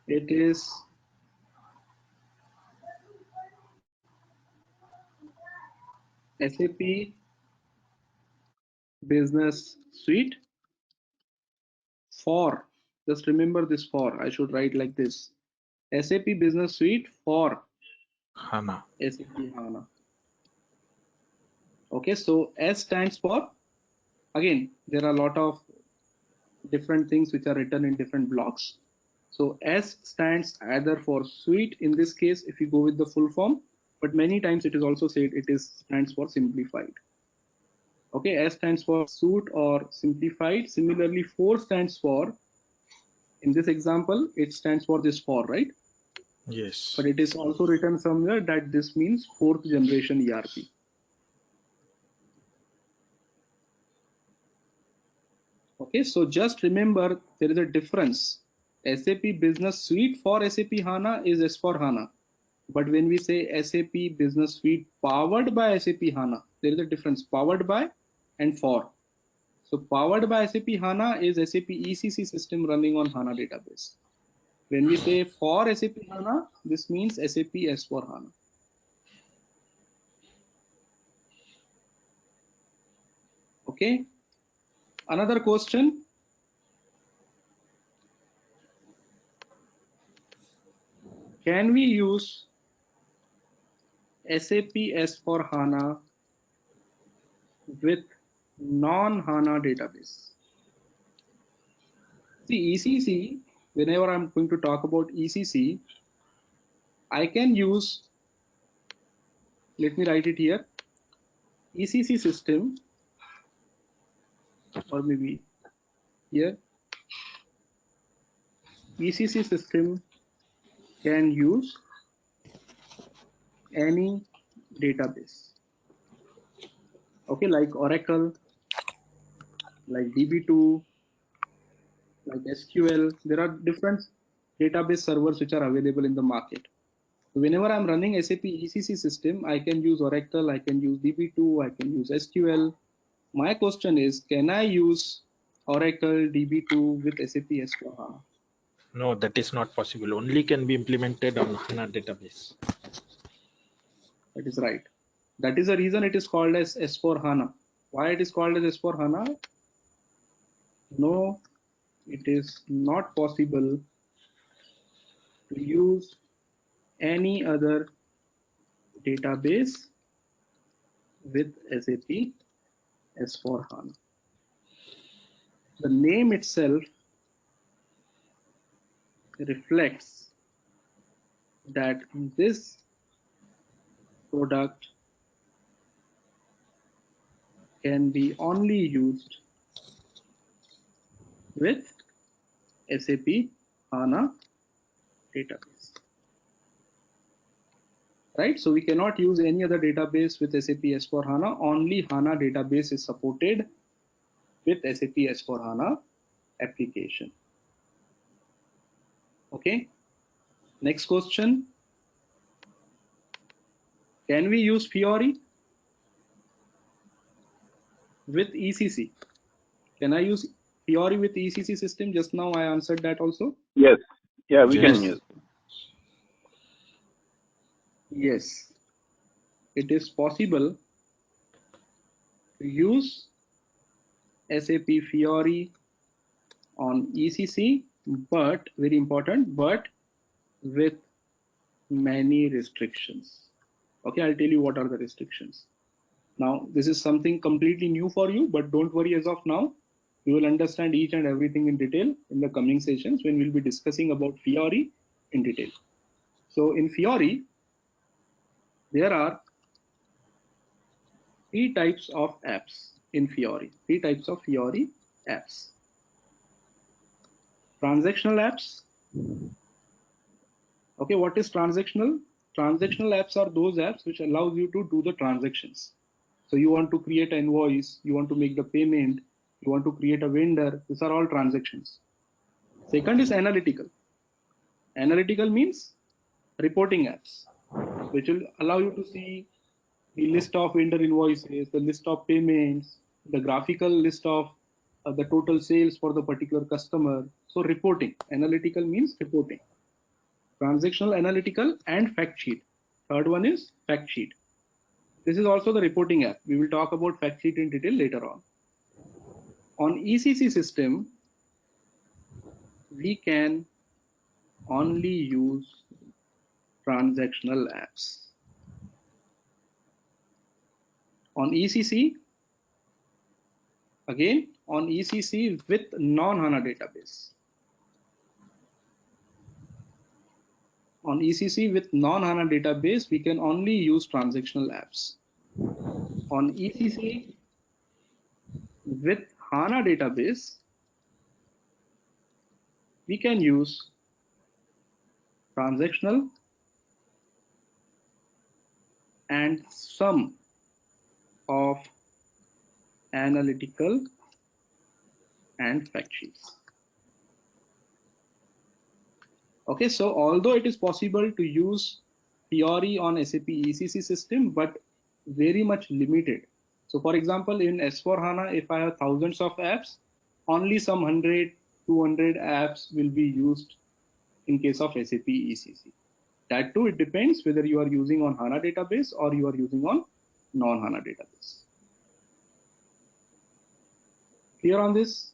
it is SAP Business Suite for, just remember this for, I should write like this, SAP Business Suite for HANA. SAP HANA. Okay, so S stands for, again, there are a lot of different things which are written in different blocks. So S stands either for suite in this case if you go with the full form, but many times it is also said it is stands for simplified. Okay, S stands for suite or simplified. Similarly, 4 stands for, in this example, it stands for this for, right? Yes. But it is also written somewhere that this means 4th generation ERP. Okay, so just remember there is a difference. SAP Business Suite for SAP HANA is S4 HANA. But when we say SAP Business Suite powered by SAP HANA, there is a difference, powered by and for. So powered by SAP HANA is SAP ECC system running on HANA database. When we say for SAP HANA, this means SAP S4 HANA. Okay. Another question. Can we use SAP S4 HANA with non-HANA database? See, ECC, whenever I'm going to talk about ECC, I can use, let me write it here, ECC system, or maybe here, ECC system can use any database. Okay, like Oracle, like DB2, like SQL. There are different database servers which are available in the market. Whenever I'm running SAP ECC system, I can use Oracle, I can use DB2, I can use SQL. My question is, can I use Oracle DB2 with SAP S4HANA? No, that is not possible. Only can be implemented on HANA database. That is right. That is the reason it is called as S4HANA. Why it is called as S4HANA? No, it is not possible to use any other database with SAP S4HANA. The name itself reflects that this product can be only used with SAP HANA database. Right? So we cannot use any other database with SAP S4HANA. Only HANA database is supported with SAP S4HANA application. Okay. Next question. Can we use Fiori with ECC? Can I use Fiori with ECC system? Just now I answered that also. Yes. Yeah, we Yes. can use. Yes. It is possible to use SAP Fiori on ECC, but very important, but with many restrictions. Okay, I'll tell you what are the restrictions. Now, this is something completely new for you, but don't worry as of now. You will understand each and everything in detail in the coming sessions when we'll be discussing about Fiori in detail. So in Fiori, there are 3 types of apps. in Fiori. 3 types of Fiori apps. Transactional apps. Okay, what is transactional? Transactional apps are those apps which allows you to do the transactions. So you want to create an invoice, you want to make the payment, you want to create a vendor. These are all transactions. Second is analytical. Analytical means reporting apps, which will allow you to see the list of vendor invoices, the list of payments, the graphical list of the total sales for the particular customer. So reporting. Analytical means reporting. Transactional, analytical, and fact sheet. Third one is fact sheet. This is also the reporting app. We will talk about fact sheet in detail later on. On ECC system, we can only use transactional apps. On ECC, again, on ECC with non-HANA database. On ECC with non-HANA database, we can only use transactional apps. On ECC with HANA database, we can use transactional and some of analytical and fact sheets. Okay, so although it is possible to use Fiori on SAP ECC system, but very much limited. So for example, in S4HANA, if I have thousands of apps, only some 100, 200 apps will be used in case of SAP ECC. That too, it depends whether you are using on HANA database or you are using on non-HANA database. Clear on this?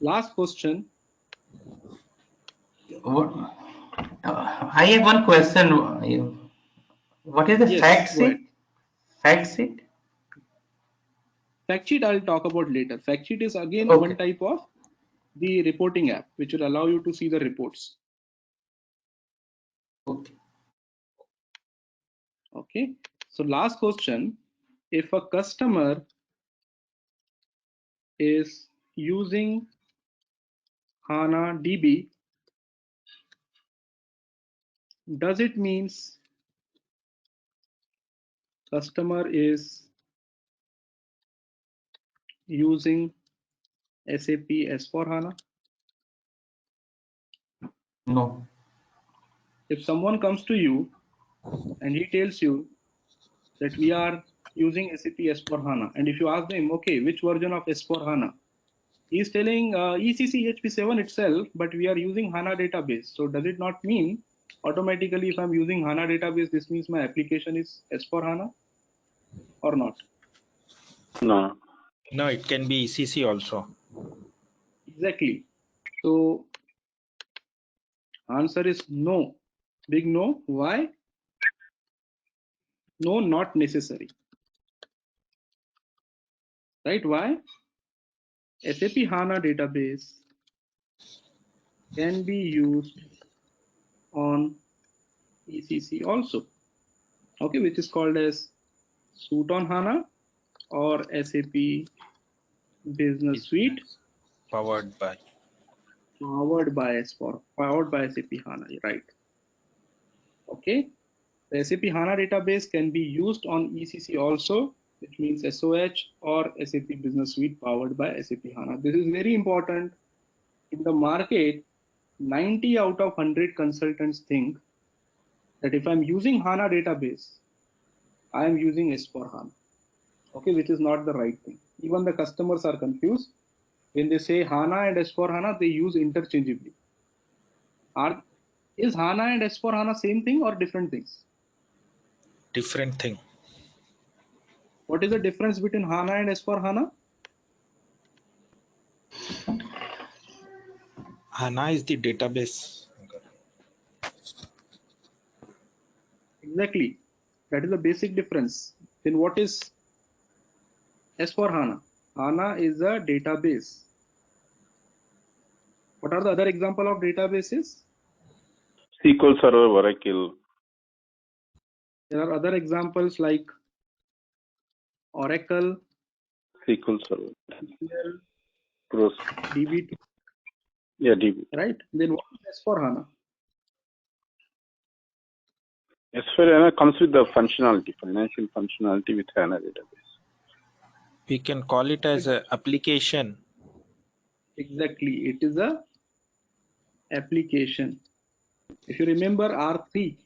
Last question. I have one question. What is the Yes, fact go ahead. sheet? Fact sheet? Fact sheet I'll talk about later. Fact sheet is again Okay. one type of the reporting app, which will allow you to see the reports. Okay. Okay. So last question, if a customer is using HANA DB, does it means customer is using SAP S4HANA? No. If someone comes to you and he tells you that we are using SAP S4HANA, and if you ask them, okay, which version of S4HANA? He is telling ECC HP7 itself, but we are using HANA database. So does it not mean automatically if I'm using HANA database, this means my application is S4HANA or not? No. No, it can be ECC also. Exactly. So answer is no. Big no. Why? No, not necessary. Right? Why? SAP HANA database can be used on ECC also. Okay, which is called as Suite on HANA or SAP Business Suite Powered by. powered by S4, powered by SAP HANA, right? Okay, the SAP HANA database can be used on ECC also, which means SOH or SAP Business Suite powered by SAP HANA. This is very important. In the market, 90 out of 100 consultants think that if I'm using HANA database, I am using S4 HANA. Okay, which is not the right thing. Even the customers are confused. When they say HANA and S4 HANA, they use interchangeably. Is HANA and S4 HANA same thing or different things? Different thing. What is the difference between HANA and S4 HANA? HANA is the database. Exactly. That is the basic difference. Then what is S4 HANA? HANA is a database. What are the other example of databases? SQL Server, Oracle. There are other examples like Oracle, SQL Server, SQL, Pros, DB2, yeah, DB. right? Then what is S4HANA? S4HANA comes with the functionality, financial functionality with HANA database. We can call it as an application. Exactly, it is a application. If you remember R3,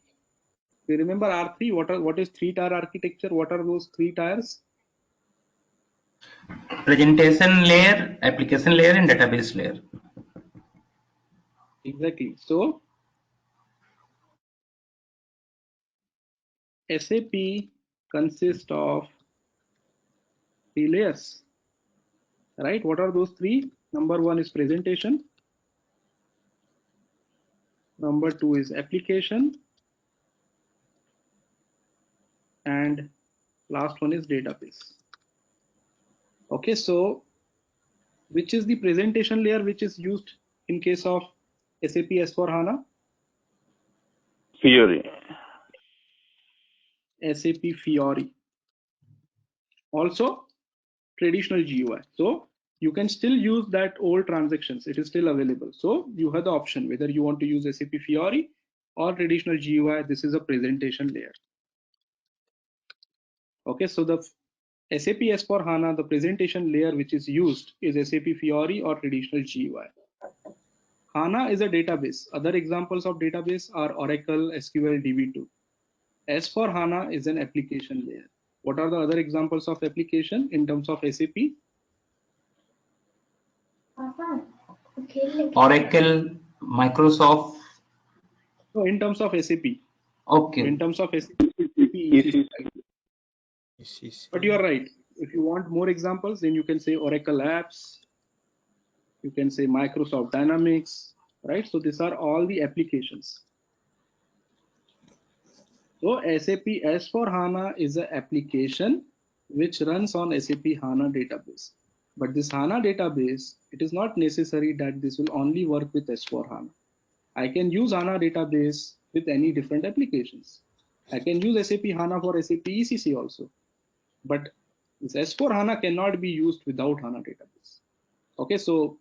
what is three-tier architecture? What are those three tiers? Presentation layer, application layer, and database layer. Exactly. So SAP consists of three layers, right? What are those three? Number one is presentation. Number two is application. And last one is database. Okay, so which is the presentation layer which is used in case of SAP S4HANA? Fiori. SAP Fiori. Also traditional GUI. So you can still use that old transactions. It is still available. So you have the option whether you want to use SAP Fiori or traditional GUI. This is a presentation layer. Okay, so the SAP S4HANA, the presentation layer which is used is SAP Fiori or traditional GUI. HANA is a database. Other examples of database are Oracle, SQL, DB2. S4 HANA is an application layer. What are the other examples of application in terms of SAP? Oracle, Microsoft. So in terms of SAP. Okay. In terms of SAP, ECC. But you are right. If you want more examples, then you can say Oracle apps. You can say Microsoft Dynamics, right? So these are all the applications. So SAP S4 HANA is an application which runs on SAP HANA database. But this HANA database, it is not necessary that this will only work with S4 HANA. I can use HANA database with any different applications. I can use SAP HANA for SAP ECC also. But this S4 HANA cannot be used without HANA database. Okay, so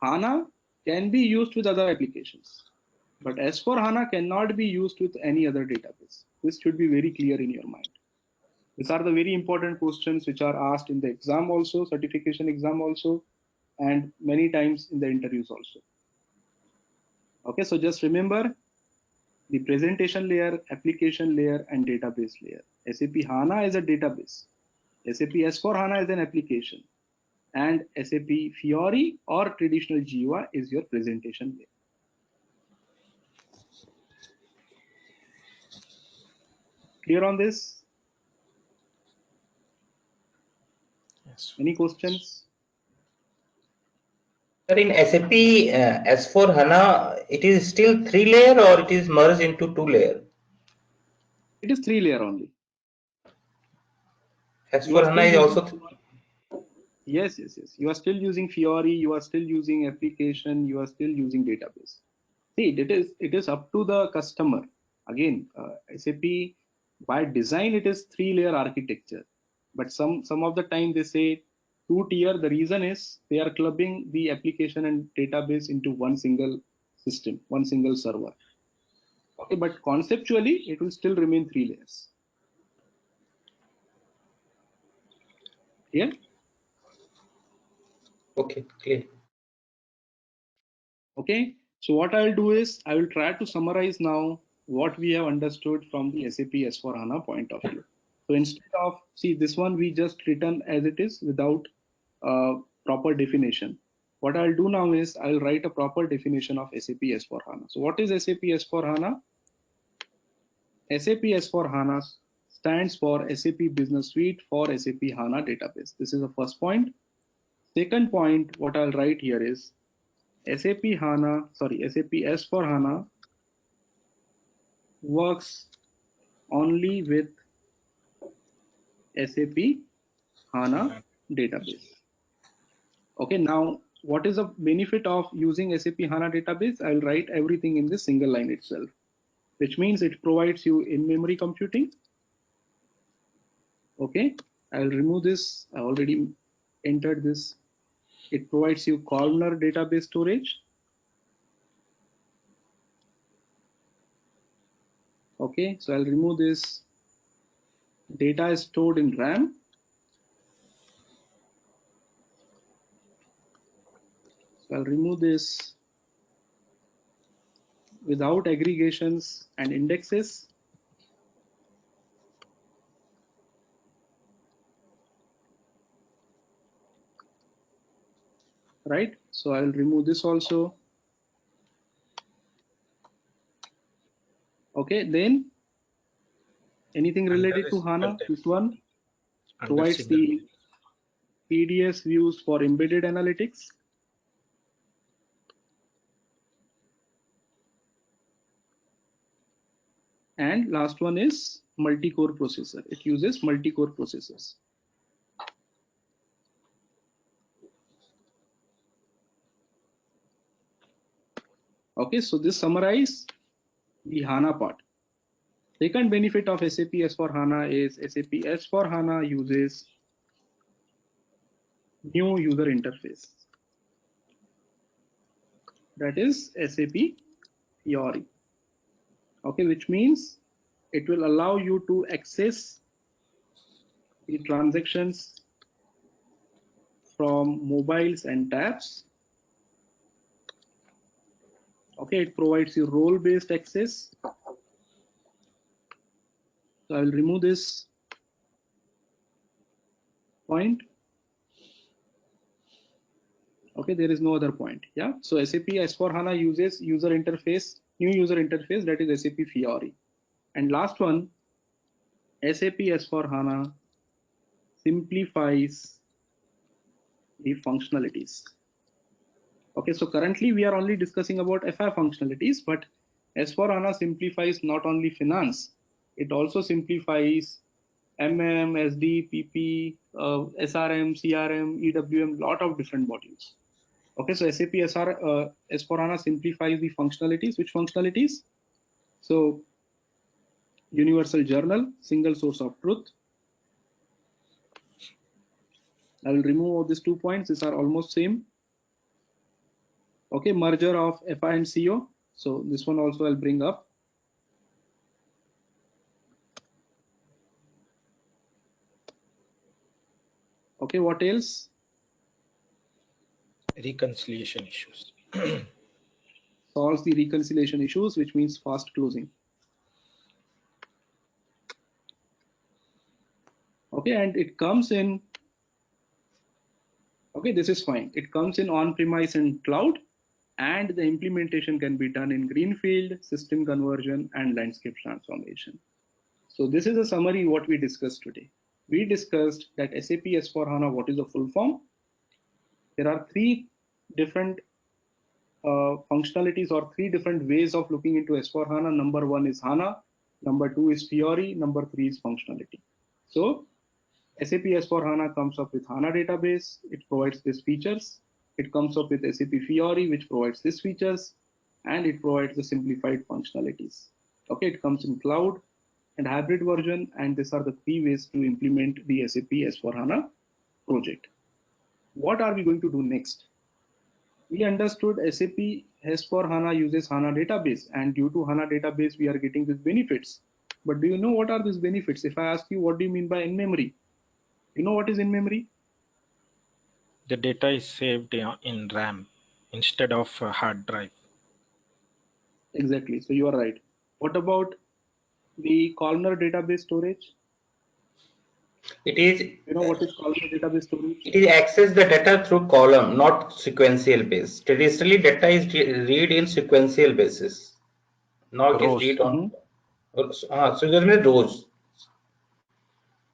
HANA can be used with other applications. But S4 HANA cannot be used with any other database. This should be very clear in your mind. These are the very important questions which are asked in the exam also, certification exam also, and many times in the interviews also. Okay, so just remember the presentation layer, application layer, and database layer. SAP HANA is a database. SAP S4 HANA is an application. And SAP Fiori or traditional GUI is your presentation layer. Clear on this? Yes. Any questions? Sir, in SAP S4 HANA, it is still 3-layer or it is merged into 2-layer? It is 3-layer only. S4 HANA is also. Yes. You are still using Fiori, you are still using application, you are still using database. See, it is up to the customer. Again, SAP by design it is 3-layer architecture, but some of the time they say 2-tier. The reason is they are clubbing the application and database into one single system, one single server. Okay, but conceptually it will still remain 3 layers. Yeah. Okay, clear. Okay, so what I will do is I will try to summarize now what we have understood from the SAP S4 HANA point of view. So instead of, see this one we just written as it is without proper definition. What I'll do now is I'll write a proper definition of SAP S4 HANA. So what is SAP S4 HANA? SAP S4 HANA stands for SAP Business Suite for SAP HANA database. This is the first point. Second point, what I'll write here is SAP S4 HANA works only with SAP HANA database. Okay, now what is the benefit of using SAP HANA database? I'll write everything in this single line itself, which means it provides you in-memory computing, Okay, I'll remove this. I already entered this. It provides you columnar database storage. Okay, so I'll remove this. Data is stored in RAM. So I'll remove this without aggregations and indexes. Right, so I'll remove this also. Okay, then anything related to HANA, this one provides the PDS views for embedded analytics. And last one is multi-core processor. It uses multi-core processors. Okay, so this summarizes the HANA part. Second benefit of SAP S/4HANA is SAP S/4HANA uses new user interface. That is SAP Fiori. Okay, which means it will allow you to access the transactions from mobiles and tabs. Okay, it provides you role-based access. So I will remove this point. Okay, there is no other point. Yeah, so SAP S/4HANA uses user interface, new user interface, that is SAP Fiori. And last one, SAP S/4HANA simplifies the functionalities. Okay, so currently we are only discussing about FI functionalities, but S/4HANA simplifies not only finance, it also simplifies MM, SD, PP, SRM, CRM, EWM, lot of different modules. Okay, so SAP S/4HANA simplifies the functionalities. Which functionalities? So universal journal, single source of truth. I will remove all these 2 points. These are almost same. Okay, merger of FI and CO. So this one also I'll bring up. Okay, what else? Reconciliation issues. Solves the reconciliation issues, which means fast closing. Okay, and it comes in, okay, this is fine. It comes in on-premise and cloud, and the implementation can be done in greenfield, system conversion, and landscape transformation. So this is a summary what we discussed today. We discussed that SAP S/4HANA, what is the full form? There are three different functionalities or three different ways of looking into S/4HANA. Number one is HANA, number two is Fiori, number three is functionality. So SAP S/4HANA comes up with HANA database, it provides these features. It comes up with SAP Fiori, which provides these features, and it provides the simplified functionalities. Okay, it comes in cloud and hybrid version, and these are the three ways to implement the SAP S/4HANA project. What are we going to do next? We understood SAP S/4HANA uses HANA database, and due to HANA database, we are getting these benefits. But do you know what are these benefits? If I ask you, what do you mean by in-memory? You know what is in-memory? The data is saved in RAM instead of a hard drive. Exactly, so you are right. What about the columnar database storage? It is You know what is columnar database storage? it is access the data through column, not sequential base. Traditionally, data is read in sequential basis. Now it is Rows. read on so there is rows.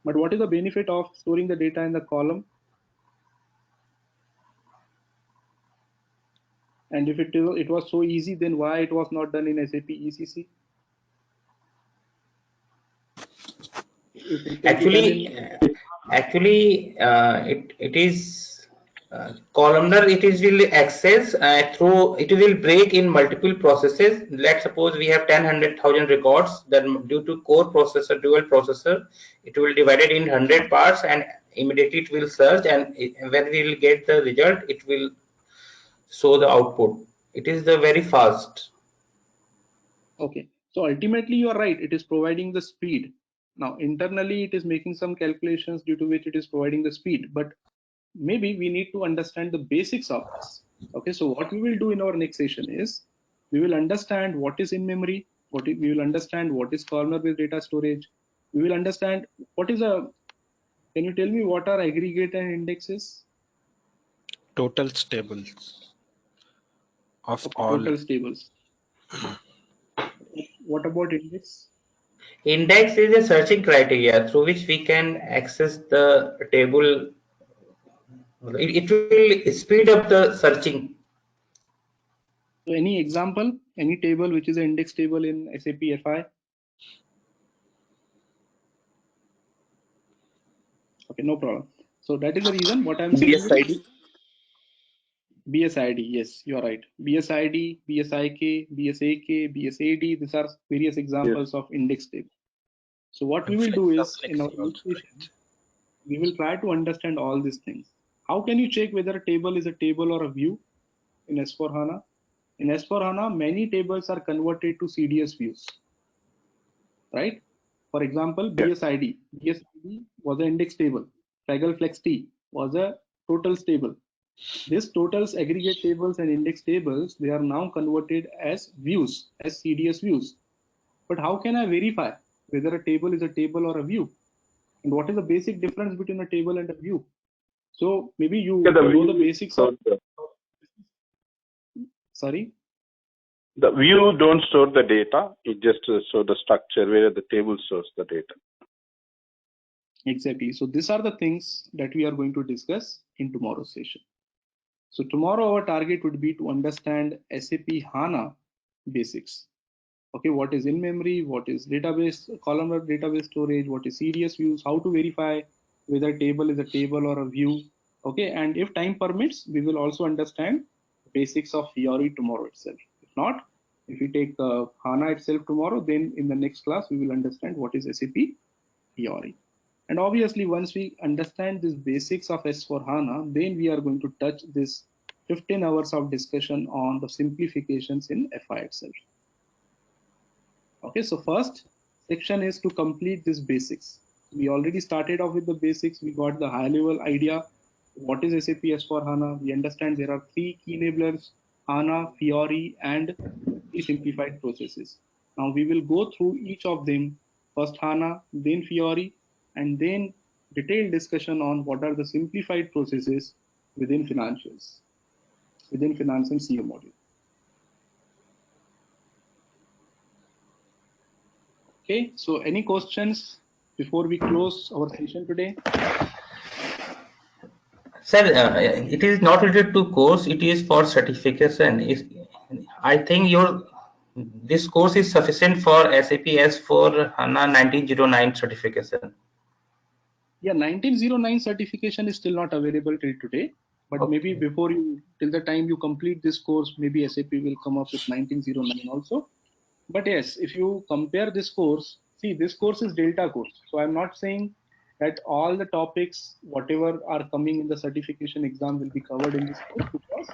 But what is the benefit of storing the data in the column? And if it was so easy, then why it was not done in SAP ECC? If it can be done in Actually, it is Columnar, it is will access through, it will break in multiple processes. Let's suppose we have 10, 100,000 records. Then due to core processor, dual processor, it will divide it in 100 parts, and immediately it will search, and when we will get the result, it will show the output. It is the very fast. Okay, so ultimately you are right, it is providing the speed. Now internally it is making some calculations due to which it is providing the speed, but maybe we need to understand the basics of this. Okay, so what we will do in our next session is we will understand what is in memory, we will understand what is columnar based data storage, we will understand what is a, can you tell me what are aggregate and indexes? Total tables of Okay, all. total tables. What about index? Index is a searching criteria through which we can access the table. It will speed up the searching. So any example, any table which is an index table in SAP FI? Okay, no problem. So that is the reason what I'm saying is BSID. BSID. Yes, you are right. BSID, BSIK, BSAK, BSAD. These are various examples of index table. So what we And will do flex of is in our flexi next also, session, right? we will try to understand all these things. How can you check whether a table is a table or a view in S4HANA? In S4HANA, many tables are converted to CDS views, right? For example, Yes. BSID. BSID was an index table. Fraggle Flex T was a totals table. These totals, aggregate tables and index tables, they are now converted as views, as CDS views. But how can I verify whether a table is a table or a view? And what is the basic difference between a table and a view? So maybe you Yeah, the know the view basics of, stores the, sorry? the view don't store the data. It just show the structure where the table stores the data. Exactly. So these are the things that we are going to discuss in tomorrow's session. So tomorrow our target would be to understand SAP HANA basics. Okay, what is in memory, what is database, columnar database storage, what is CDS views, how to verify whether a table is a table or a view. Okay, and if time permits, we will also understand basics of Fiori tomorrow itself. If not, if we take HANA itself tomorrow, then in the next class, we will understand what is SAP Fiori. And obviously, once we understand these basics of S4HANA, then we are going to touch this 15 hours of discussion on the simplifications in FI itself. Okay, so first section is to complete these basics. We already started off with the basics. We got the high level idea. What is SAP S4HANA? We understand there are three key enablers, HANA, Fiori, and the simplified processes. Now we will go through each of them, first HANA, then Fiori, and then detailed discussion on what are the simplified processes within financials, within finance and CO module. Okay, so any questions before we close our session today? Sir, it is not related to course, it is for certification. I think this course is sufficient for SAP S4 HANA 1909 certification. Yeah, 1909 certification is still not available till today, but maybe before you, till the time you complete this course, maybe SAP will come up with 1909 also. But yes, if you compare this course, see, this course is Delta course. So I'm not saying that all the topics, whatever are coming in the certification exam will be covered in this course, because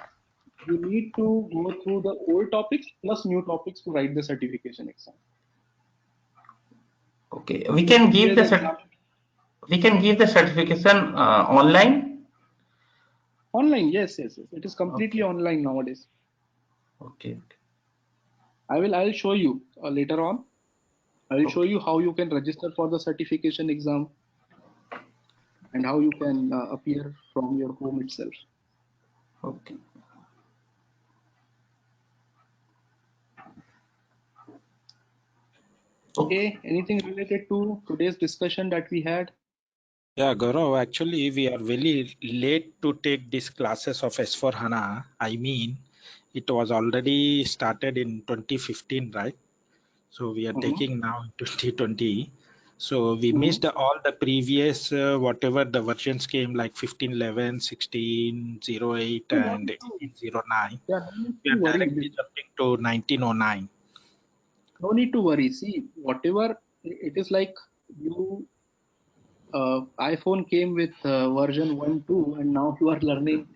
you need to go through the old topics plus new topics to write the certification exam. Okay, So just to give you the example. we can give the certification online. Online, yes. It is completely Okay. online nowadays. Okay. I'll show you later on. I will show you how you can register for the certification exam and how you can appear from your home itself. Okay. Okay, anything related to today's discussion that we had? Yeah, Gaurav, actually, we are very late to take these classes of S4HANA. I mean, it was already started in 2015, right? So we are taking now in 2020. So we missed all the previous, whatever the versions came, like 15.11, 16.08, No and need to, 18.09. yeah, no need We to are worry. directly jumping to 19.09. No need to worry. See, whatever it is like you, iPhone came with version 1, 2, and now you are learning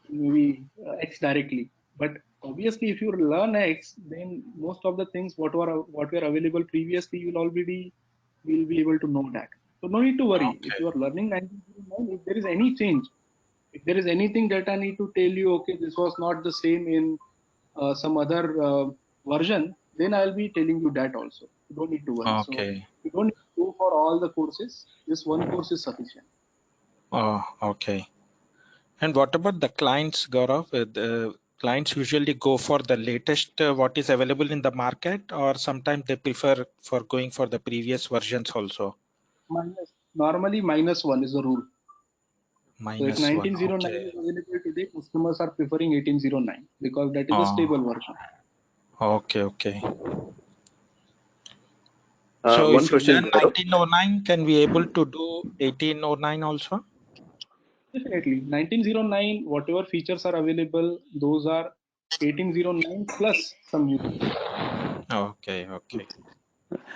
maybe X directly. But obviously, if you learn X, then most of the things what were available previously, you'll already will be able to know that. So no need to worry. If Okay. you are learning 1909, if there is any change, if there is anything that I need to tell you, okay, this was not the same in some other version, then I'll be telling you that also. You don't need to worry. So Okay. you don't need to go for all the courses. This one course is sufficient. Oh, okay. And what about the clients, Gaurav? The clients usually go for the latest, what is available in the market, or sometimes they prefer for going for the previous versions also? Normally -1 is the rule. So if -1. 1909 Okay. is available today, customers are preferring 1809 because that is a Oh, stable version. okay, okay. So One if you question, learn Gaurav. 1909, can we able to do 1809 also? Definitely, 1909, whatever features are available, those are 1809 plus some new features. Okay, okay.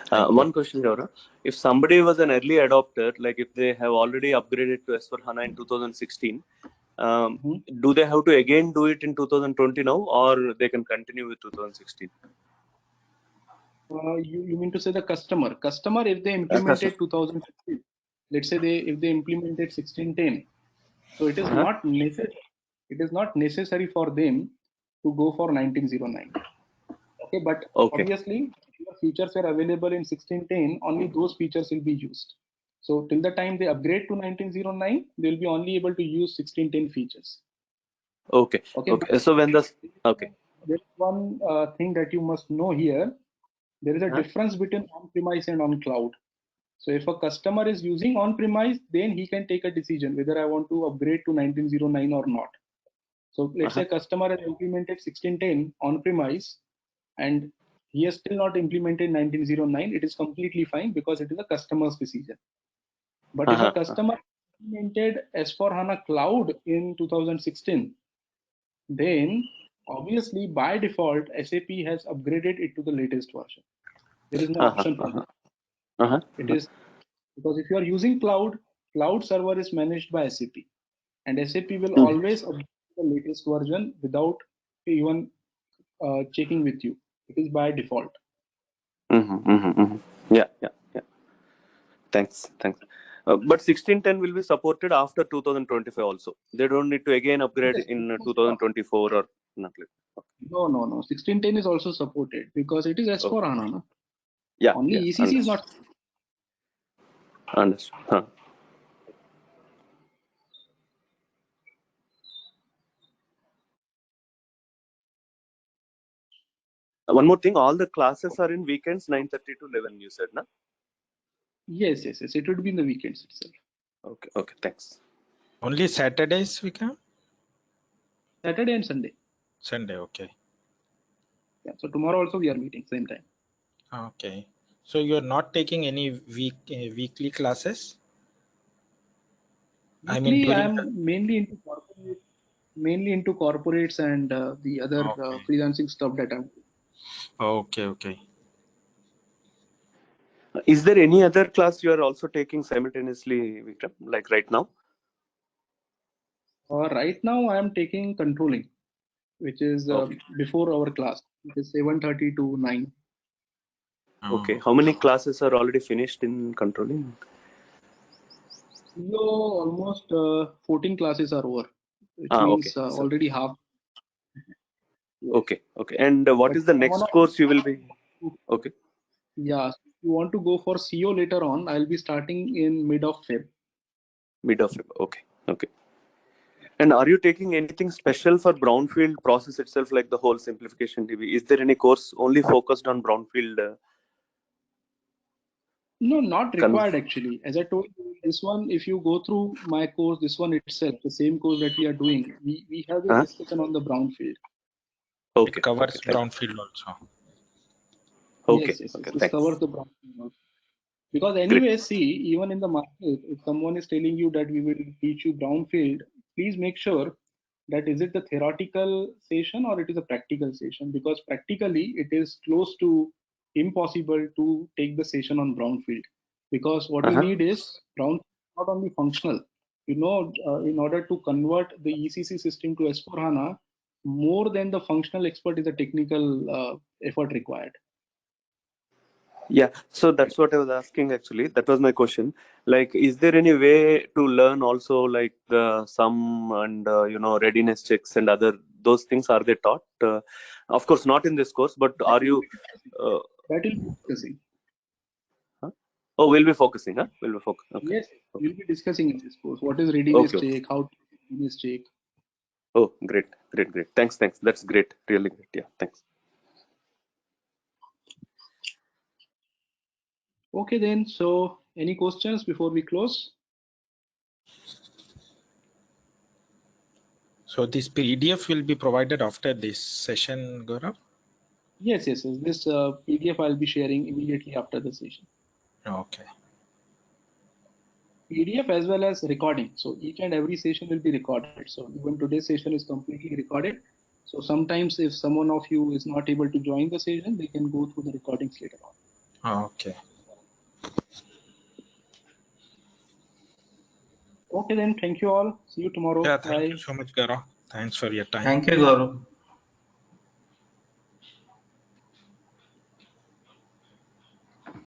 Thank you. One question, Gaurav. If somebody was an early adopter, like if they have already upgraded to S/4HANA in 2016, Mhm. do they have to again do it in 2020 now, or they can continue with 2016? You mean to say the customer if they Customer. implemented 2015, let's say if they implemented 1610, so it is Uh-huh. not necessary, for them to go for 1909. Okay, but Okay. obviously the features are available in 1610, only those features will be used. So till the time they upgrade to 1909, they'll be only able to use 1610 features. Okay. Okay, but Okay. So when the okay. there is one thing that you must know here. There is a Uh-huh. difference between on-premise and on cloud. So if a customer is using on-premise, then he can take a decision whether I want to upgrade to 1909 or not. So let's Uh-huh. say customer has implemented 1610 on-premise and he has still not implemented 1909. It is completely fine because it is a customer's decision. But if a Uh-huh. customer implemented S4HANA Cloud in 2016, then obviously by default SAP has upgraded it to the latest version. There is no Uh-huh. option for Uh-huh. that. Uh-huh. It Uh-huh. is because if you are using cloud server is managed by SAP, and SAP will Mhm. always update the latest version without even checking with you. It is by default. Mhm. Mhm. Mhm. Yeah. Yeah. Yeah. Thanks. Thanks. But 1610 will be supported after 2025 also. They don't need to again upgrade Yes, in 2024 or not. no. 1610 is also supported because it is S4 Okay. HANA. No? Yeah. Only Yeah. ECC is Understood. not. Understood. Huh. One more thing. All the classes are in weekends, 9:30 to 11. You said, na? Yes. It would be in the weekends itself. Okay. Okay. Thanks. Only Saturdays we can? Saturday and Sunday. Sunday, okay. Yeah. So tomorrow also we are meeting same time. Okay. So you're not taking any weekly classes? I mean Weekly, I during am mainly into corporates and the other the okay. freelancing stuff that I'm. Okay, okay. Is there any other class you are also taking simultaneously, Vikram? Like right now? Right now, I am taking controlling, which is Okay. before our class. It is 7:30 to 9. Okay. Oh, How many classes are already finished in controlling? So almost 14 classes are over, which Okay. means So already half. Yes. okay. Okay. And what But is the someone next of course you will be? Okay. yeah, so if you want to go for CO later on, I'll be starting in mid of Feb. Mid of February. Okay. Okay. And are you taking anything special for brownfield process itself, like the whole simplification DB? Is there any course only focused on brownfield? No, not Con- required actually. As I told you, this one, if you go through my course, this one itself, the same course that we are doing, we have a huh? discussion on the brownfield. it Okay. Okay. covers Thank. brownfield also. Okay. Yes. Okay. This Thanks. covers the brownfield also. Because anyway, see, even in the market, if someone is telling you that we will teach you brownfield, please make sure that is it the theoretical session or it is a practical session, because practically it is close to impossible to take the session on brownfield, because what you need is brownfield not only functional. In order to convert the ECC system to S4 HANA, more than the functional expert is a technical effort required. Yeah, so that's what I was asking actually. That was my question. Like, is there any way to learn also like the sum and readiness checks and other those things? Are they taught? Of course, not in this course, but are you? That will be discussing. Huh? Oh, we'll be focusing, huh? We'll be focusing. Okay. Yes, we'll be discussing in this course. What is readiness Okay. check? How to readiness check? Oh, great. Thanks. That's great. Really great. Yeah, thanks. Okay then, so any questions before we close? So this PDF will be provided after this session, Gaurav? Yes. This PDF I'll be sharing immediately after the session. Okay. PDF as well as recording. So each and every session will be recorded. So even today's session is completely recorded. So sometimes if someone of you is not able to join the session, they can go through the recordings later on. Okay. Okay then, thank you all. See you tomorrow. Yeah, Bye. thank you so much, Gaurav. Thanks for your time. Thank you, Gaurav.